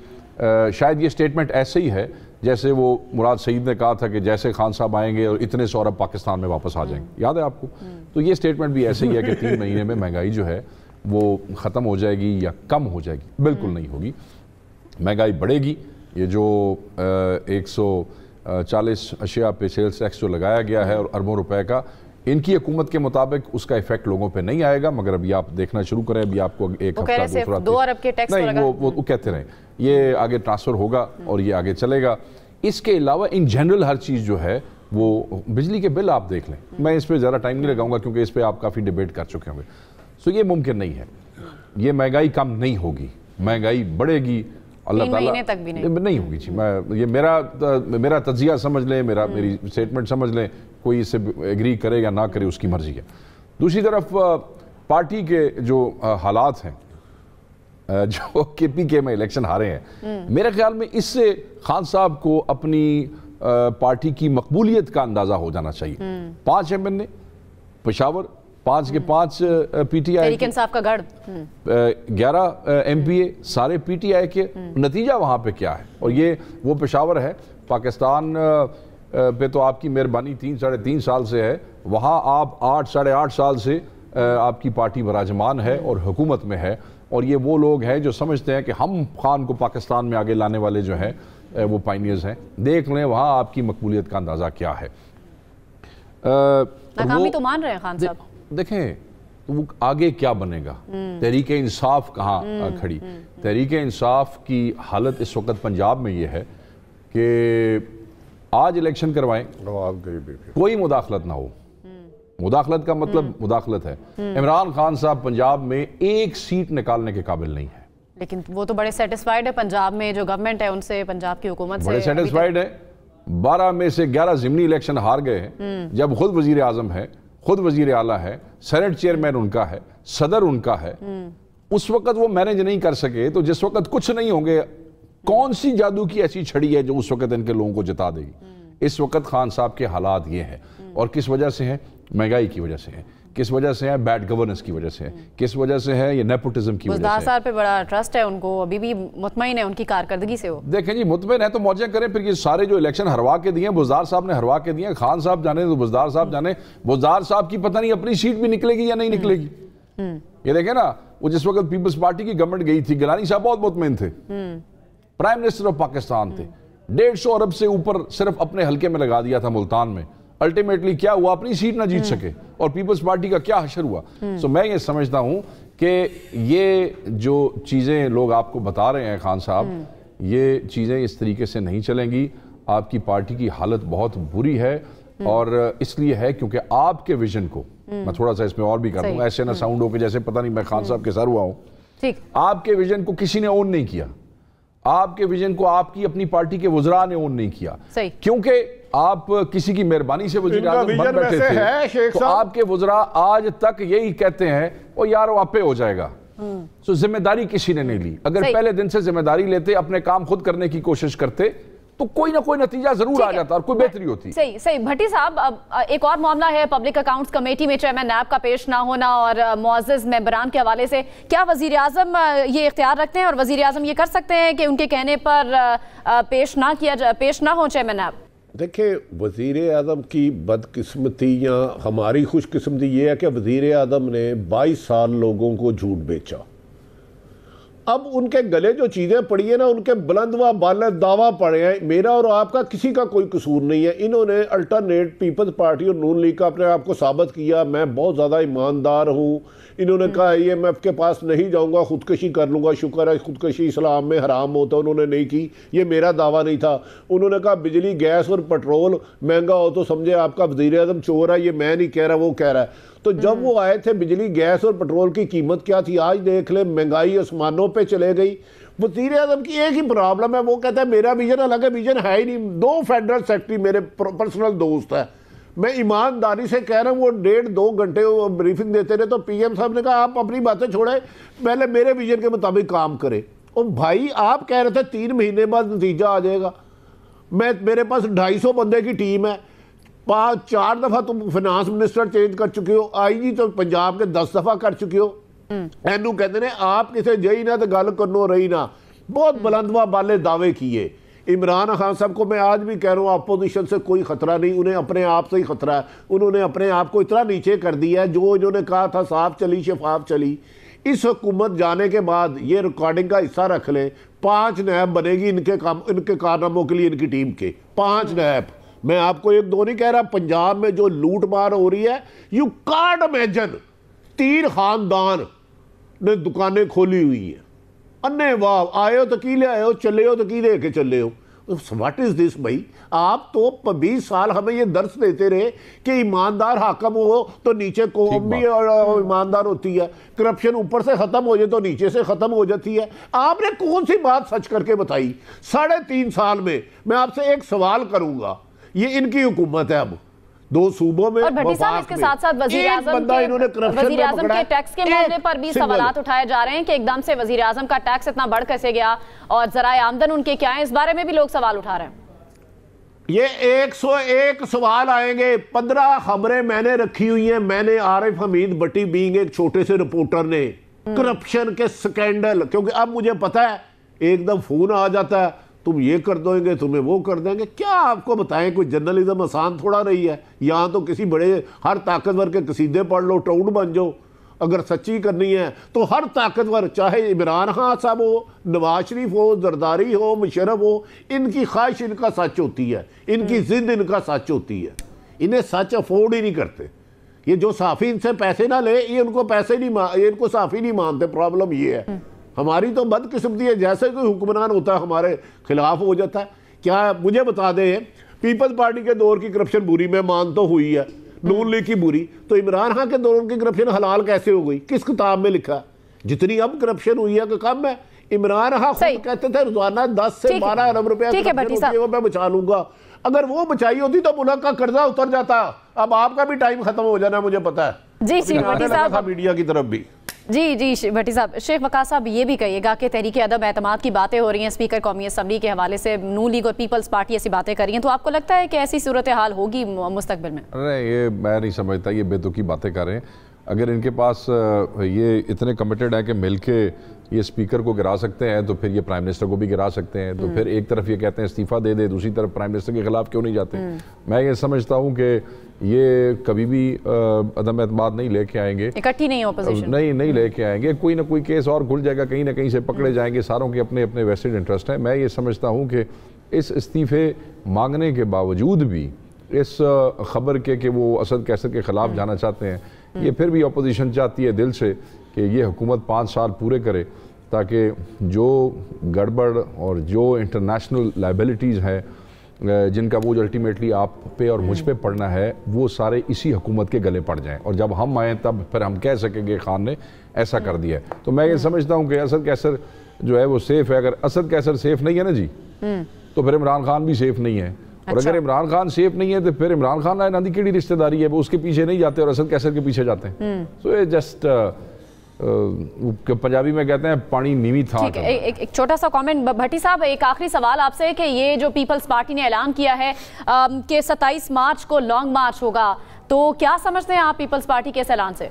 शायद ये स्टेटमेंट ऐसे ही है जैसे वो मुराद सईद ने कहा था कि जैसे खान साहब आएंगे और इतने सौ अरब पाकिस्तान में वापस आ जाएंगे, याद है आपको? तो ये स्टेटमेंट भी ऐसे ही है कि 3 महीने में महंगाई जो है वो ख़त्म हो जाएगी या कम हो जाएगी। बिल्कुल नहीं होगी, महंगाई बढ़ेगी। ये जो 140 अशिया पे सेल्स टैक्स जो लगाया गया है और अरबों रुपए का, इनकी हुकूमत के मुताबिक उसका इफेक्ट लोगों पे नहीं आएगा, मगर अभी आप देखना शुरू करें, अभी आपको एक हफ्ता दूसरा 2 अरब के टैक्स नहीं, वो कहते रहे ये आगे ट्रांसफ़र होगा और ये आगे चलेगा। इसके अलावा इन जनरल हर चीज़ जो है वो, बिजली के बिल आप देख लें, मैं इस पर ज़्यादा टाइम नहीं लगाऊंगा क्योंकि इस पर आप काफ़ी डिबेट कर चुके होंगे। सो ये मुमकिन नहीं है, ये महंगाई कम नहीं होगी, महंगाई बढ़ेगी, अल्लाह ताला तक भी नहीं होगी जी। मैं ये मेरा तज्जिया समझ लें, मेरी स्टेटमेंट समझ लें, कोई इससे एग्री करे या ना करे उसकी मर्जी है। दूसरी तरफ पार्टी के जो हालात हैं, जो KPK में इलेक्शन हारे हैं, मेरे ख्याल में इससे खान साहब को अपनी पार्टी की मकबूलियत का अंदाजा हो जाना चाहिए। 5 MNA पेशावर, 5 के 5 PTI, तहरीक इंसाफ का गढ़, 11 MPA सारे PTI के। नतीजा वहाँ पे क्या है? और ये वो पेशावर है, पाकिस्तान पे तो आपकी मेहरबानी 3 साढ़े 3 साल से है, वहाँ आप 8 साढ़े 8 साल से आपकी पार्टी बराजमान है और हुकूमत में है। और ये वो लोग हैं जो समझते हैं कि हम खान को पाकिस्तान में आगे लाने वाले जो हैं वो पाइनियर्स हैं। देख लें वहाँ आपकी मकबूलियत का अंदाज़ा क्या है। नाकामी तो मान रहे हैं खान साहब। देखें तो वो आगे क्या बनेगा, तहरीक इंसाफ कहाँ खड़ी। तहरीक इंसाफ की हालत इस वक्त पंजाब में ये है कि आज इलेक्शन करवाएं, कोई मुदाखलत ना हो। मुदाखलत का मतलब मुदाखलत है। इमरान खान साहब पंजाब में एक सीट निकालने के काबिल नहीं है। लेकिन वो तो बड़े सेटिस्फाइड है पंजाब में जो गवर्नमेंट है उनसे, पंजाब की हुकूमत से बड़े सेटिस्फाइड है। 12 में से 11 ज़िमनी इलेक्शन हार गए हैं, जब खुद वजीर आजम है, खुद वजीर आला है, सेनेट चेयरमैन उनका है, सदर उनका है। उस वक्त वो मैनेज नहीं कर सके, तो जिस वक्त कुछ नहीं होंगे, कौन सी जादू की ऐसी छड़ी है जो उस वक्त इनके लोगों को जिता देगी। इस वक्त खान साहब के हालात ये हैं, और किस वजह से है? महंगाई की वजह से है। किस वजह से है? बैड गवर्नेंस की वजह से है। किस वजह से है? ये नेपोटिज्म की वजह से। बुज़दार साहब पे बड़ा ट्रस्ट है उनको, अभी भी मुतमईन है उनकी कारकर्दगी से। वो देखें जी, मुतमईन है तो मौजें करें। फिर ये सारे जो इलेक्शन हरवा के दिए, बुज़दार साहब ने हरवा के दिए, खान साहब जाने तो बुज़दार साहब जाने। बुज़दार साहब की पता नहीं अपनी सीट भी निकलेगी या नहीं निकलेगी। ये देखें ना, वो जिस वक्त पीपल्स पार्टी की गवर्नमेंट गई थी, गिलानी साहब बहुत मुतमईन थे, प्राइम मिनिस्टर ऑफ पाकिस्तान थे। 150 अरब से ऊपर सिर्फ अपने हल्के में लगा दिया था मुल्तान में। अल्टीमेटली क्या हुआ? अपनी सीट ना जीत सके, और पीपल्स पार्टी का क्या हशर हुआ। सो मैं ये समझता हूं कि ये जो चीज़ें लोग आपको बता रहे हैं खान साहब, ये चीज़ें इस तरीके से नहीं चलेंगी। आपकी पार्टी की हालत बहुत बुरी है, और इसलिए है क्योंकि आपके विजन को, मैं थोड़ा सा इसमें और भी कर दूंगा, ऐसे ना साउंड हो के जैसे पता नहीं मैं खान साहब के सर हुआ हूँ। ठीक, आपके विजन को किसी ने ओन नहीं किया। आपके विजन को आपकी अपनी पार्टी के वज़रा ने ओन नहीं किया, क्योंकि आप किसी की मेहरबानी से वज़ीर आज़म बन बैठे थे। तो आपके वज़रा आज तक यही कहते हैं, ओ यार वो आपे हो जाएगा। तो जिम्मेदारी किसी ने नहीं ली। अगर पहले दिन से जिम्मेदारी लेते, अपने काम खुद करने की कोशिश करते, तो कोई ना कोई नतीजा जरूर आ जाता और कोई बेहतरी होती। सही सही। भट्टी साहब, अब एक और मामला है पब्लिक अकाउंट्स कमेटी में चेयरमैन नैब का पेश ना होना और मुअज़्ज़ज़ मेंबरान के हवाले से। क्या वजीर आजम ये इख्तियार रखते हैं और वजीर आजम ये कर सकते हैं कि उनके कहने पर पेश ना हो चेयरमैन नैब? देखिए, वज़ीर आज़म की बदकिस्मती या हमारी खुशकिस्मती ये है कि वज़ीर आज़म ने 22 साल लोगों को झूठ बेचा। अब उनके गले जो चीज़ें पड़ी है ना, उनके बुलंद व बाले दावा पड़े हैं, मेरा और आपका किसी का कोई कसूर नहीं है। इन्होंने अल्टरनेट पीपल्स पार्टी और नून लीग का अपने आप को साबित किया, मैं बहुत ज़्यादा ईमानदार हूँ। इन्होंने कहा IMF के पास नहीं जाऊँगा, खुदकशी कर लूँगा। शुक्र है खुदकशी इस्लाम में हराम होता, उन्होंने नहीं की। ये मेरा दावा नहीं था। उन्होंने कहा बिजली, गैस और पेट्रोल महंगा हो तो समझे आपका वज़ीर आज़म चोर है। ये मैं नहीं कह रहा, वो कह रहा है। तो जब वो आए थे, बिजली, गैस और पेट्रोल की कीमत क्या थी? आज देख ले, महंगाई आसमानों पे चले गई। वज़ीर आज़म की एक ही प्रॉब्लम है, वो कहता है मेरा विजन अलग है। विजन है ही नहीं। 2 फेडरल सेक्रेटरी मेरे पर्सनल दोस्त है, मैं ईमानदारी से कह रहा हूँ। वो 1.5-2 घंटे ब्रीफिंग देते रहे, तो PM साहब ने कहा आप अपनी बातें छोड़े, पहले मेरे विजन के मुताबिक काम करें। और भाई आप कह रहे थे 3 महीने बाद नतीजा आ जाएगा। मेरे पास 250 बंदे की टीम है, 4 दफ़ा तुम फाइनेंस मिनिस्टर चेंज कर चुके हो, IG तो पंजाब के 10 दफ़ा कर चुके हो। एनू कहते ने आप किसे जई ना तो गल करनो रही ना। बहुत बुलंदवा बाले दावे किए। इमरान खान साहब को मैं आज भी कह रहा हूँ, अपोजिशन से कोई खतरा नहीं, उन्हें अपने आप से ही खतरा है। उन्होंने अपने आप को इतना नीचे कर दिया है, जो इन्होंने कहा था साफ चली शफाफ चली। इस हुकूमत जाने के बाद ये रिकॉर्डिंग का हिस्सा रख लें, 5 नैब बनेगी इनके कारनामों के लिए, इनकी टीम के 5 नैब मैं आपको एक दो नहीं कह रहा, पंजाब में जो लूट मार हो रही है, यू कांट इमेजिन। 3 खानदान ने दुकानें खोली हुई हैं, अन्ने वाह, आए हो तो की ले आए हो, चले हो तो की दे के चले हो। व्हाट इज दिस भाई? आप तो 20 साल हमें ये दर्श देते रहे कि ईमानदार हाकम हो तो नीचे कौम भी और ईमानदार होती है, करप्शन ऊपर से खत्म हो जाए तो नीचे से खत्म हो जाती है। आपने कौन सी बात सच करके बताई? 3.5 साल में मैं आपसे एक सवाल करूंगा, ये इनकी हुकूमत है, अब 2 सूबों में, और भट्टी साहब इसके साथ साथ वजीर-ए-आज़म के टैक्स के मामले पर भी सवालात उठाए जा रहे हैं कि एकदम से वजीर-ए-आज़म का टैक्स इतना बढ़ कैसे गया और जराए आमदन उनके क्या है, इस बारे में भी लोग सवाल उठा रहे हैं। ये 101 सवाल आएंगे। 15 खबरें मैंने रखी हुई हैं, मैंने आरिफ हमीद भट्टी बीइंग एक छोटे से रिपोर्टर ने, करप्शन के स्कैंडल, क्योंकि अब मुझे पता है एकदम फोन आ जाता है, तुम ये कर दोगे, तुम्हें वो कर देंगे। क्या आपको बताएं, कोई जर्नलिज्म आसान थोड़ा रही है। यहाँ तो किसी बड़े हर ताकतवर के कसीदे पढ़ लो, टाउट बन जाओ। अगर सच्ची करनी है तो हर ताकतवर, चाहे इमरान खान साहब हो, नवाज शरीफ हो, जरदारी हो, मुशर्रफ हो, इनकी ख्वाहिश इनका सच होती है, इनकी जिद इनका सच होती है। इन्हें सच अफोर्ड ही नहीं करते। ये जो साफ़ी इनसे पैसे ना ले, ये उनको पैसे नहीं, ये इनको साफ़ी नहीं मानते। प्रॉब्लम ये है। हमारी तो बदकिस्मती है, जैसे कोई हुक्मरान होता है हमारे खिलाफ हो जाता है। क्या मुझे बता दें, पीपल्स पार्टी के दौर की करप्शन बुरी, मैं मान तो हुई है, नून लीग की बुरी, तो इमरान खान के दौर की करप्शन हलाल कैसे हो गई? किस किताब में लिखा? जितनी अब करप्शन हुई है कि कम है। इमरान खान खुद कहते थे रोजाना 10 से 12 अरब रुपया वो मैं बचा लूंगा। अगर वो बचाई होती तो मुल्क का कर्जा उतर जाता। अब आपका भी टाइम खत्म हो जाना, मुझे पता है। जी भट्टी साहब, मीडिया की तरफ भी जी भट्टी साहब, शेख वकास साहब ये भी कहिएगा कि तहरीक अदम एतमाद की बातें हो रही हैं, स्पीकर कौमी असम्बली के हवाले से नून लीग और पीपल्स पार्टी ऐसी बातें कर रही हैं, तो आपको लगता है कि ऐसी सूरत हाल होगी मुस्तकबिल में? अरे ये मैं नहीं समझता, ये बेतुकी बातें कर रहे हैं। अगर इनके पास ये इतने कमिटेड है कि मिलके ये स्पीकर को गिरा सकते हैं, तो फिर ये प्राइम मिनिस्टर को भी गिरा सकते हैं। तो फिर एक तरफ ये कहते हैं इस्तीफा दे दे, दूसरी तरफ प्राइम मिनिस्टर के खिलाफ क्यों नहीं जाते? मैं ये समझता हूँ कि ये कभी भी अदम एतमाद नहीं लेके आएंगे, इकट्ठी नहीं ऑपोजिशन नहीं लेके आएंगे। कोई ना कोई केस और खुल जाएगा, कहीं ना कहीं से पकड़े जाएंगे। सारों के अपने अपने वेस्टेड इंटरेस्ट हैं। मैं ये समझता हूँ कि इस इस्तीफे मांगने के बावजूद भी, इस खबर के कि वो असद कैसर के ख़िलाफ़ जाना चाहते हैं, ये फिर भी अपोजिशन चाहती है दिल से कि ये हुकूमत 5 साल पूरे करे, ताकि जो गड़बड़ और जो इंटरनेशनल लाइबिलिटीज़ हैं जिनका बोझ अल्टीमेटली आप पे और मुझ पे पड़ना है, वो सारे इसी हुकूमत के गले पड़ जाएं। और जब हम आएँ तब फिर हम कह सकेंगे खान ने ऐसा कर दिया है। तो मैं ये समझता हूँ कि असद कैसर जो है वो सेफ़ है। अगर असद कैसर सेफ़ नहीं है ना जी, तो फिर इमरान खान भी सेफ़ नहीं है। और अगर इमरान खान सेफ नहीं है तो फिर इमरान खान राय नादी की रिश्तेदारी है, वो उसके पीछे नहीं जाते और असद कैसर के पीछे जाते हैं। तो ये जस्ट पंजाबी में कहते हैं पानी नीवी था। एक छोटा सा कमेंट भट्टी साहब, एक आखिरी सवाल आपसे कि ये जो पीपल्स पार्टी ने ऐलान किया है कि 27 मार्च को लॉन्ग मार्च होगा, तो क्या समझते हैं आप पीपल्स पार्टी के इस ऐलान से?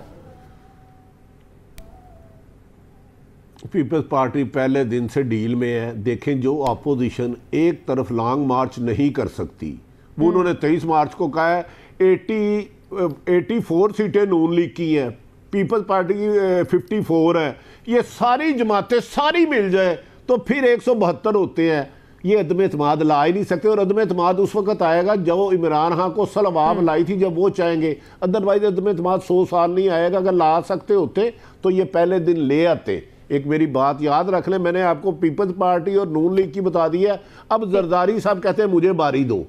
पीपल्स पार्टी पहले दिन से डील में है। देखें, जो अपोजिशन एक तरफ लॉन्ग मार्च नहीं कर सकती, वो उन्होंने 23 मार्च को कहा है। 84 सीटें नून लीग की हैं, पीपल्स पार्टी की 54 है। ये सारी जमातें सारी मिल जाए तो फिर 172 होते हैं। ये अदम एतमाद ला ही नहीं सकते। और अदम एतमाद उस वक्त आएगा जब इमरान खान को सलवाब लाई थी, जब वो चाहेंगे। अदरवाइज अदम एतमाद 100 साल नहीं आएगा। अगर ला सकते होते तो ये पहले दिन ले आते। एक मेरी बात याद रख लें, मैंने आपको पीपल्स पार्टी और नून लीग की बता दी है। अब जरदारी साहब कहते हैं मुझे बारी दो,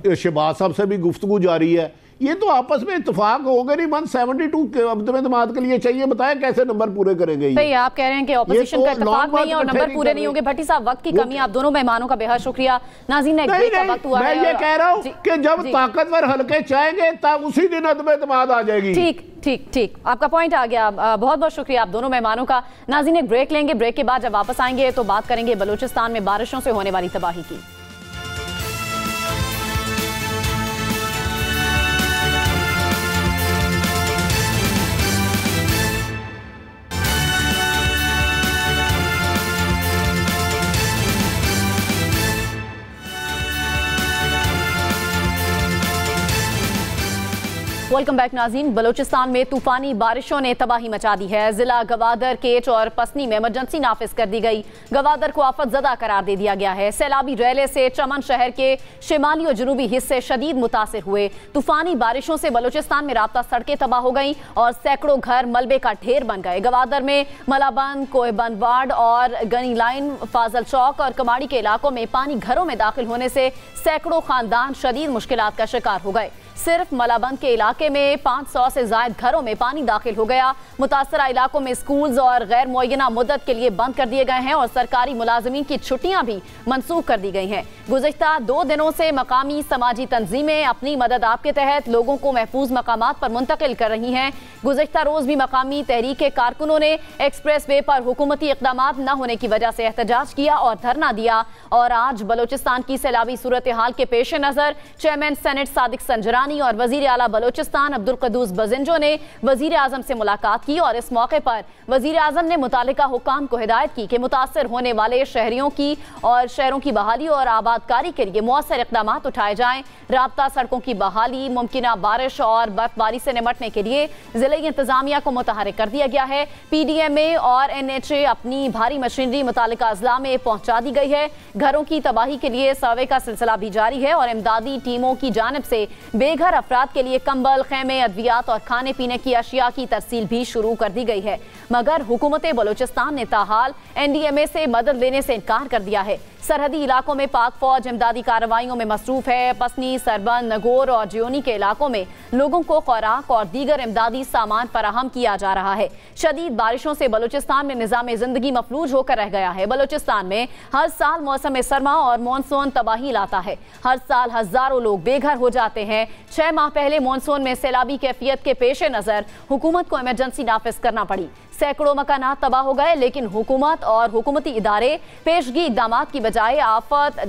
शहबाज साहब से भी गुफ्तगू जारी है। ये तो आपस में इत्तेफाक हो गए नहीं। 172 के लिए चाहिए, बताएं कैसे नंबर पूरे करेंगे? ये आप कह रहे हैं कि ऑपोजिशन का इत्तेफाक नहीं है और नंबर पूरे नहीं होंगे। भट्टी साहब, वक्त की कमी, आप दोनों मेहमानों का बेहद शुक्रिया। नाज़रीन, एक ब्रेक का वक्त हुआ है। मैं ये कह रहा हूं कि जब ताकतवर हल्के चाहेंगे तब उसी दिन अदम एतमाद आ जाएगी। ठीक, आपका पॉइंट आ गया। बहुत बहुत शुक्रिया आप दोनों मेहमानों का। नाज़रीन, एक ब्रेक लेंगे। ब्रेक के बाद जब वापस आएंगे तो बात करेंगे बलूचिस्तान में बारिशों से होने वाली तबाही की। वेलकम बैक नाज़रीन। बलूचिस्तान में तूफानी बारिशों ने तबाही मचा दी है। जिला गवादर, केच और पसनी में इमरजेंसी नाफिज कर दी गई। गवादर को आफतजदा करार दे दिया गया है। सैलाबी रैले से चमन शहर के शिमाली और जनूबी हिस्से शदीद मुतासिर हुए। तूफानी बारिशों से बलूचिस्तान में राब्ता सड़कें तबाह हो गई और सैकड़ों घर मलबे का ढेर बन गए। गवादर में मलाबंद, कोहबंद वार्ड और गनी लाइन, फाजल चौक और कमाड़ी के इलाकों में पानी घरों में दाखिल होने से सैकड़ों खानदान शदीद मुश्किलात का शिकार हो गए। सिर्फ मलाबंद के इलाके में 500 से ज्यादा घरों में पानी दाखिल हो गया। मुतासरा इलाकों में स्कूल्स और गैर मुअय्यना मुद्दत के लिए बंद कर दिए गए हैं और सरकारी मुलाजमीन की छुट्टियां भी मनसूख कर दी गई हैं। गुज़िश्ता 2 दिनों से मकामी समाजी तंजीमें अपनी मदद आपके तहत लोगों को महफूज मकामात पर मुंतकिल कर रही हैं। गुज़िश्ता रोज भी मकामी तहरीक के कारकुनों ने एक्सप्रेस वे पर हुकूमती इक़दामात न होने की वजह से एहतजाज किया और धरना दिया। और आज बलूचिस्तान की सैलाबी सूरत हाल के पेश नज़र चेयरमैन सेनेट सादिक संजरानी और वजीर आला बलूचिस्तान अब्दुल कद्दूस बजिंजो ने वजीर आजम से मुलाकात की और इस मौके पर वजीर आजम ने मुतालिका हुकाम को हिदायत की कि मुतासर होने वाले शहरियों की और शहरों की बहाली और आबादकारी के लिए मौसर इक़दाम उठाए जाएं। राब्ता सड़कों की बहाली, मुमकिना बारिश और बर्फबारी से निपटने के लिए जिले इंतजामिया को मुतहरिक कर दिया गया है। PDMA और NHA अपनी भारी मशीनरी मुतालिका अजला में पहुंचा दी गई है। घरों की तबाही के लिए सर्वे का सिलसिला भी जारी है और इमदादी टीमों की जानिब से बेघर अफराद के लिए कंबल, खेमे, अद्वियात और खाने पीने की अशिया की तरसील भी शुरू कर दी गई है। मगर हुकूमत बलूचिस्तान ने ताहाल NDMA से मदद लेने से इनकार कर दिया है। सरहदी इलाकों में पाक फौज इमदादी कार्रवाइयों में मसरूफ है। पसनी, सरबंद, नगोर और जियोनी के इलाकों में लोगों को खुराक और दीगर इमदादी सामान फराहम किया जा रहा है। शदीद बारिशों से बलूचिस्तान में निज़ाम जिंदगी मफलूज होकर रह गया है। बलूचिस्तान में हर साल मौसम सरमा और मानसून तबाही लाता है। हर साल हजारों लोग बेघर हो जाते हैं। 6 माह पहले मानसून में सैलाबी कैफियत के पेश नज़र हुकूमत को इमरजेंसी नाफिज करना पड़ी। सैकड़ों मकानात तबाह हो गए, लेकिन हुकूमत और हुकूमती इदारे पेशगी इक़दामात की बजाय आफत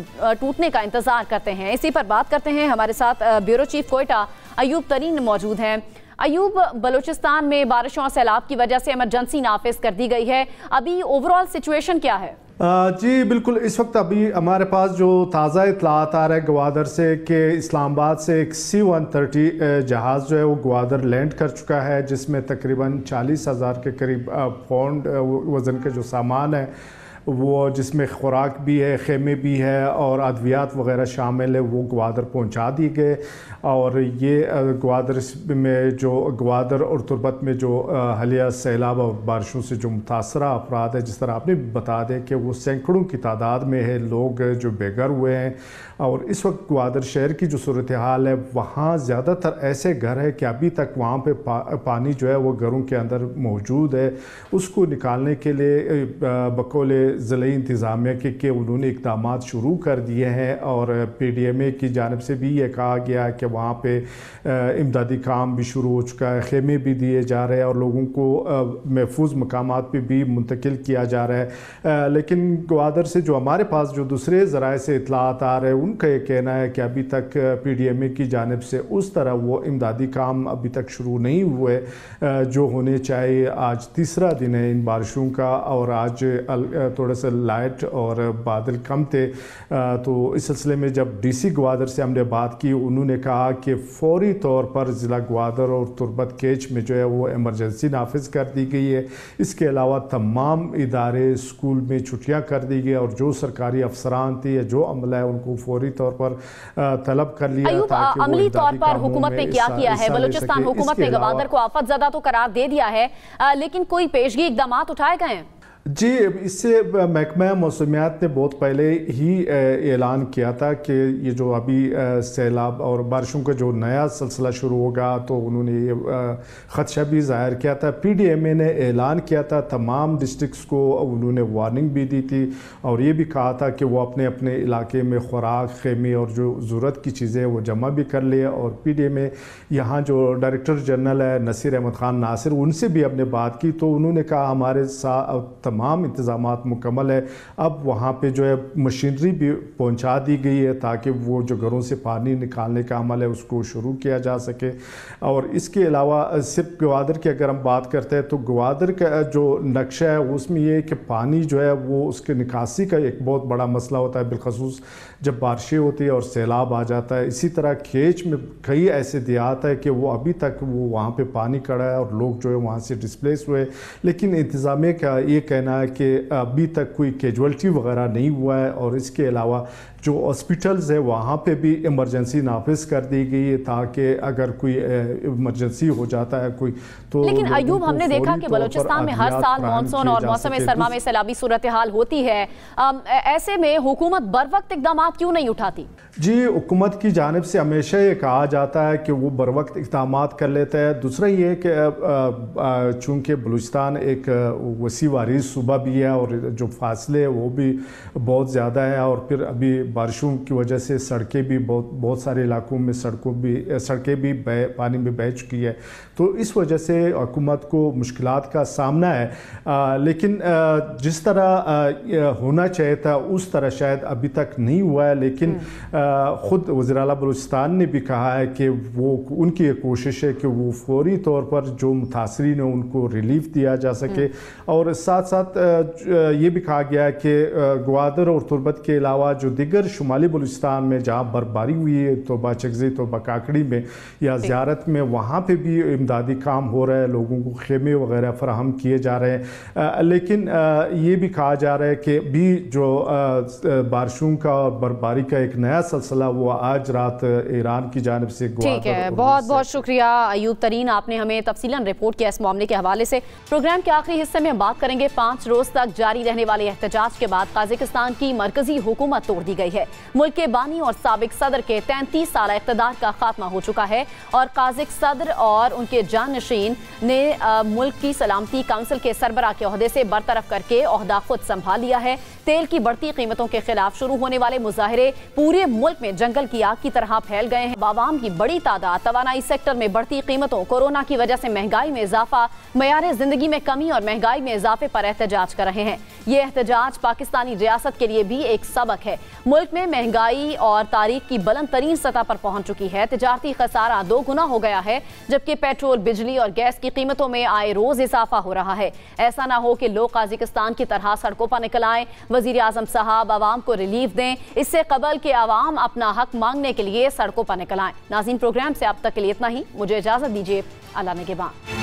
टूटने का इंतजार करते हैं। इसी पर बात करते हैं। हमारे साथ ब्यूरो चीफ कोयटा अयूब तरीन मौजूद हैं। अयूब, बलूचिस्तान में बारिशों और सैलाब की वजह से इमरजेंसी नाफिज कर दी गई है। अभी ओवरऑल सिचुएशन क्या है? जी बिल्कुल, इस वक्त अभी हमारे पास जो ताज़ा इतलात आ रहा है ग्वादर से कि इस्लामाबाद से एक C-130 जहाज़ जो है वो ग्वादर लैंड कर चुका है, जिसमें तकरीबन 40,000 के करीब पाउंड वज़न के जो सामान है वो, जिसमें खुराक भी है, खेमे भी है और अद्वियात वगैरह शामिल है, वो ग्वादर पहुंचा दिए गए। और ये ग्वादर में जो ग्वादर और तुर्बत में जो हालिया सैलाब और बारिशों से जो मुतासरा अफराद है, जिस तरह आपने बता दें कि वो सैकड़ों की तादाद में है लोग जो बेघर हुए हैं। और इस वक्त ग्वादर शहर की जो सूरत हाल है, वहाँ ज़्यादातर ऐसे घर है कि अभी तक वहाँ पे पानी जो है वो घरों के अंदर मौजूद है। उसको निकालने के लिए बकौल ज़िले इंतज़ामिया के उन्होंने इक़दाम शुरू कर दिए हैं और PDMA की जानिब से भी ये कहा गया है कि वहाँ पे इमदादी काम भी शुरू हो चुका है, खेमे भी दिए जा रहे हैं और लोगों को महफूज मकामात पे भी मुंतकिल किया जा रहा है। लेकिन ग्वादर से जो हमारे पास जो दूसरे ज़राए से इतलात आ रहे हैं, उनका ये कहना है कि अभी तक PDMA की जानिब से उस तरह वो इमदादी काम अभी तक शुरू नहीं हुए जो होने चाहिए। आज तीसरा दिन है इन बारिशों का और आज थोड़ा सा लाइट और बादल कम थे। तो इस सिलसिले में जब DC ग्वादर से हमने बात की, उन्होंने कहा कि फौरी तौर पर ज़िला ग्वादर और तुर्बत केच में जो है वो इमरजेंसी नाफिज कर दी गई है। इसके अलावा तमाम इदारे स्कूल में छुट्टियां कर दी गई और जो सरकारी अफसरान थी या जो अमला है उनको फौरी तौर पर तलब कर लिया। अमली तौर पर हुकूमत ने क्या किया है? बलूचिस्तान हुकूमत ने गवादर को आफत ज़दा तो करार दे दिया है, लेकिन कोई पेशगी इक़दाम उठाए गए हैं? जी, इससे महकमा मौसमियात ने बहुत पहले ही ऐलान किया था कि ये जो अभी सैलाब और बारिशों का जो नया सिलसिला शुरू होगा, तो उन्होंने ये ख़दशा भी ज़ाहिर किया था। PDMA ने ऐलान किया था, तमाम डिस्ट्रिक्ट्स को उन्होंने वार्निंग भी दी थी और ये भी कहा था कि वो अपने अपने इलाके में खुराक, खेमे और जो ज़रूरत की चीज़ें वो जमा भी कर लिए। और PDMA यहाँ जो डायरेक्टर जनरल है नसीर अहमद ख़ान नासिर, उनसे भी हमने बात की तो उन्होंने कहा हमारे साथ तमाम इंतजाम मुकम्मल है। अब वहाँ पे जो है मशीनरी भी पहुँचा दी गई है ताकि वो जो घरों से पानी निकालने का अमल है उसको शुरू किया जा सके। और इसके अलावा सिर्फ गवादर की अगर हम बात करते हैं तो गवादर का जो नक्शा है उसमें ये है कि पानी जो है वो उसके निकासी का एक बहुत बड़ा मसला होता है, बिलखसूस जब बारिशें होती है और सैलाब आ जाता है। इसी तरह खेच में कई ऐसे देहात है कि वो अभी तक वो वहाँ पे पानी खड़ा है और लोग जो है वहाँ से डिस्प्लेस हुए, लेकिन इंतज़ामिया का ये कहना है कि अभी तक कोई कैजुअल्टी वगैरह नहीं हुआ है। और इसके अलावा जो हॉस्पिटल्स है वहाँ पे भी इमरजेंसी नाफिज कर दी गई है ताकि अगर कोई इमरजेंसी हो जाता है कोई तो। लेकिन अयूब, हमने देखा कि बलूचिस्तान में हर साल मानसून और मौसम सरमा में सैलाबी सूरत हाल होती है, ऐसे में हुकूमत बर वक्त इकदाम क्यों नहीं उठाती? जी, हुकूमत की जानिब से हमेशा ये कहा जाता है कि वो बर वक्त इकदाम कर लेते हैं। दूसरा ये कि चूँकि बलूचिस्तान एक वसी वारिस सूबा भी है और जो फासले है वो भी बहुत ज़्यादा है, और फिर अभी बारिशों की वजह से सड़कें भी बहुत सारे इलाकों में सड़कें भी पानी में बह चुकी है, तो इस वजह से हुकूमत को मुश्किलात का सामना है। लेकिन जिस तरह होना चाहिए था उस तरह शायद अभी तक नहीं हुआ है। लेकिन ख़ुद वज़ीर आला बलूचिस्तान ने भी कहा है कि वो उनकी ये कोशिश है कि वो फौरी तौर पर जो मुतासरीन है उनको रिलीफ दिया जा सके। और साथ साथ ये भी कहा गया है कि ग्वादर और तुर्बत के अलावा जो दिगर शुमाली बलूचिस्तान में जहाँ बर्फबारी हुई है, तोबा चगज़ी, तोबा काकड़ी में या ज़ियारत में, वहाँ पे भी इमदादी काम हो रहा है, लोगों को खेमे वगैरह फराहम किए जा रहे हैं। लेकिन ये भी कहा जा रहा है कि भी जो बारिशों का और बर्फबारी का एक नया सिलसिला वो आज रात ईरान की जानिब से। ठीक है, बहुत बहुत शुक्रिया अयूब तरीन, आपने हमें तफसीलन रिपोर्ट किया इस मामले के हवाले से। प्रोग्राम के आखिरी हिस्से में हम बात करेंगे 5 रोज तक जारी रहने वाले एहतजाज के बाद काज़ाकिस्तान की मरकजी हुकूमत तोड़ दी गई है। मुल्क के बानी और साबिक सदर के 33 साल इक़्तिदार का खात्मा हो चुका है और काज़िक सदर और उनके जानशीन ने मुल्क की सलामती काउंसिल के सरबराह के ओहदे से बरतरफ करके ओहदा खुद संभाल लिया है। तेल की बढ़ती कीमतों के खिलाफ शुरू होने वाले मुजाहिरे पूरे मुल्क में जंगल की आग की तरह फैल गए हैं। आवाम की बड़ी तादाद तवानाई सेक्टर में बढ़ती कीमतों, कोरोना की वजह से महंगाई में इजाफा, मयार जिंदगी में कमी और महंगाई में इजाफे पर एहतजाज कर रहे हैं। ये एहतजाज पाकिस्तानी रियासत के लिए भी एक सबक है। मुल्क में महंगाई और तारीख की बुलंद तरीन सतह पर पहुंच चुकी है। तिजारती खसारा 2 गुना हो गया है, जबकि पेट्रोल, बिजली और गैस की कीमतों में आए रोज इजाफा हो रहा है। ऐसा ना हो कि लोग काज़ाकिस्तान की तरह सड़कों पर निकल आए। वजीर आजम साहब आवाम को रिलीफ दें, इससे कबल के आवाम अपना हक मांगने के लिए सड़कों पर निकल आए। नाज़रीन, प्रोग्राम से अब तक के लिए इतना ही। मुझे इजाजत दीजिए। अल्लाह निगहबान।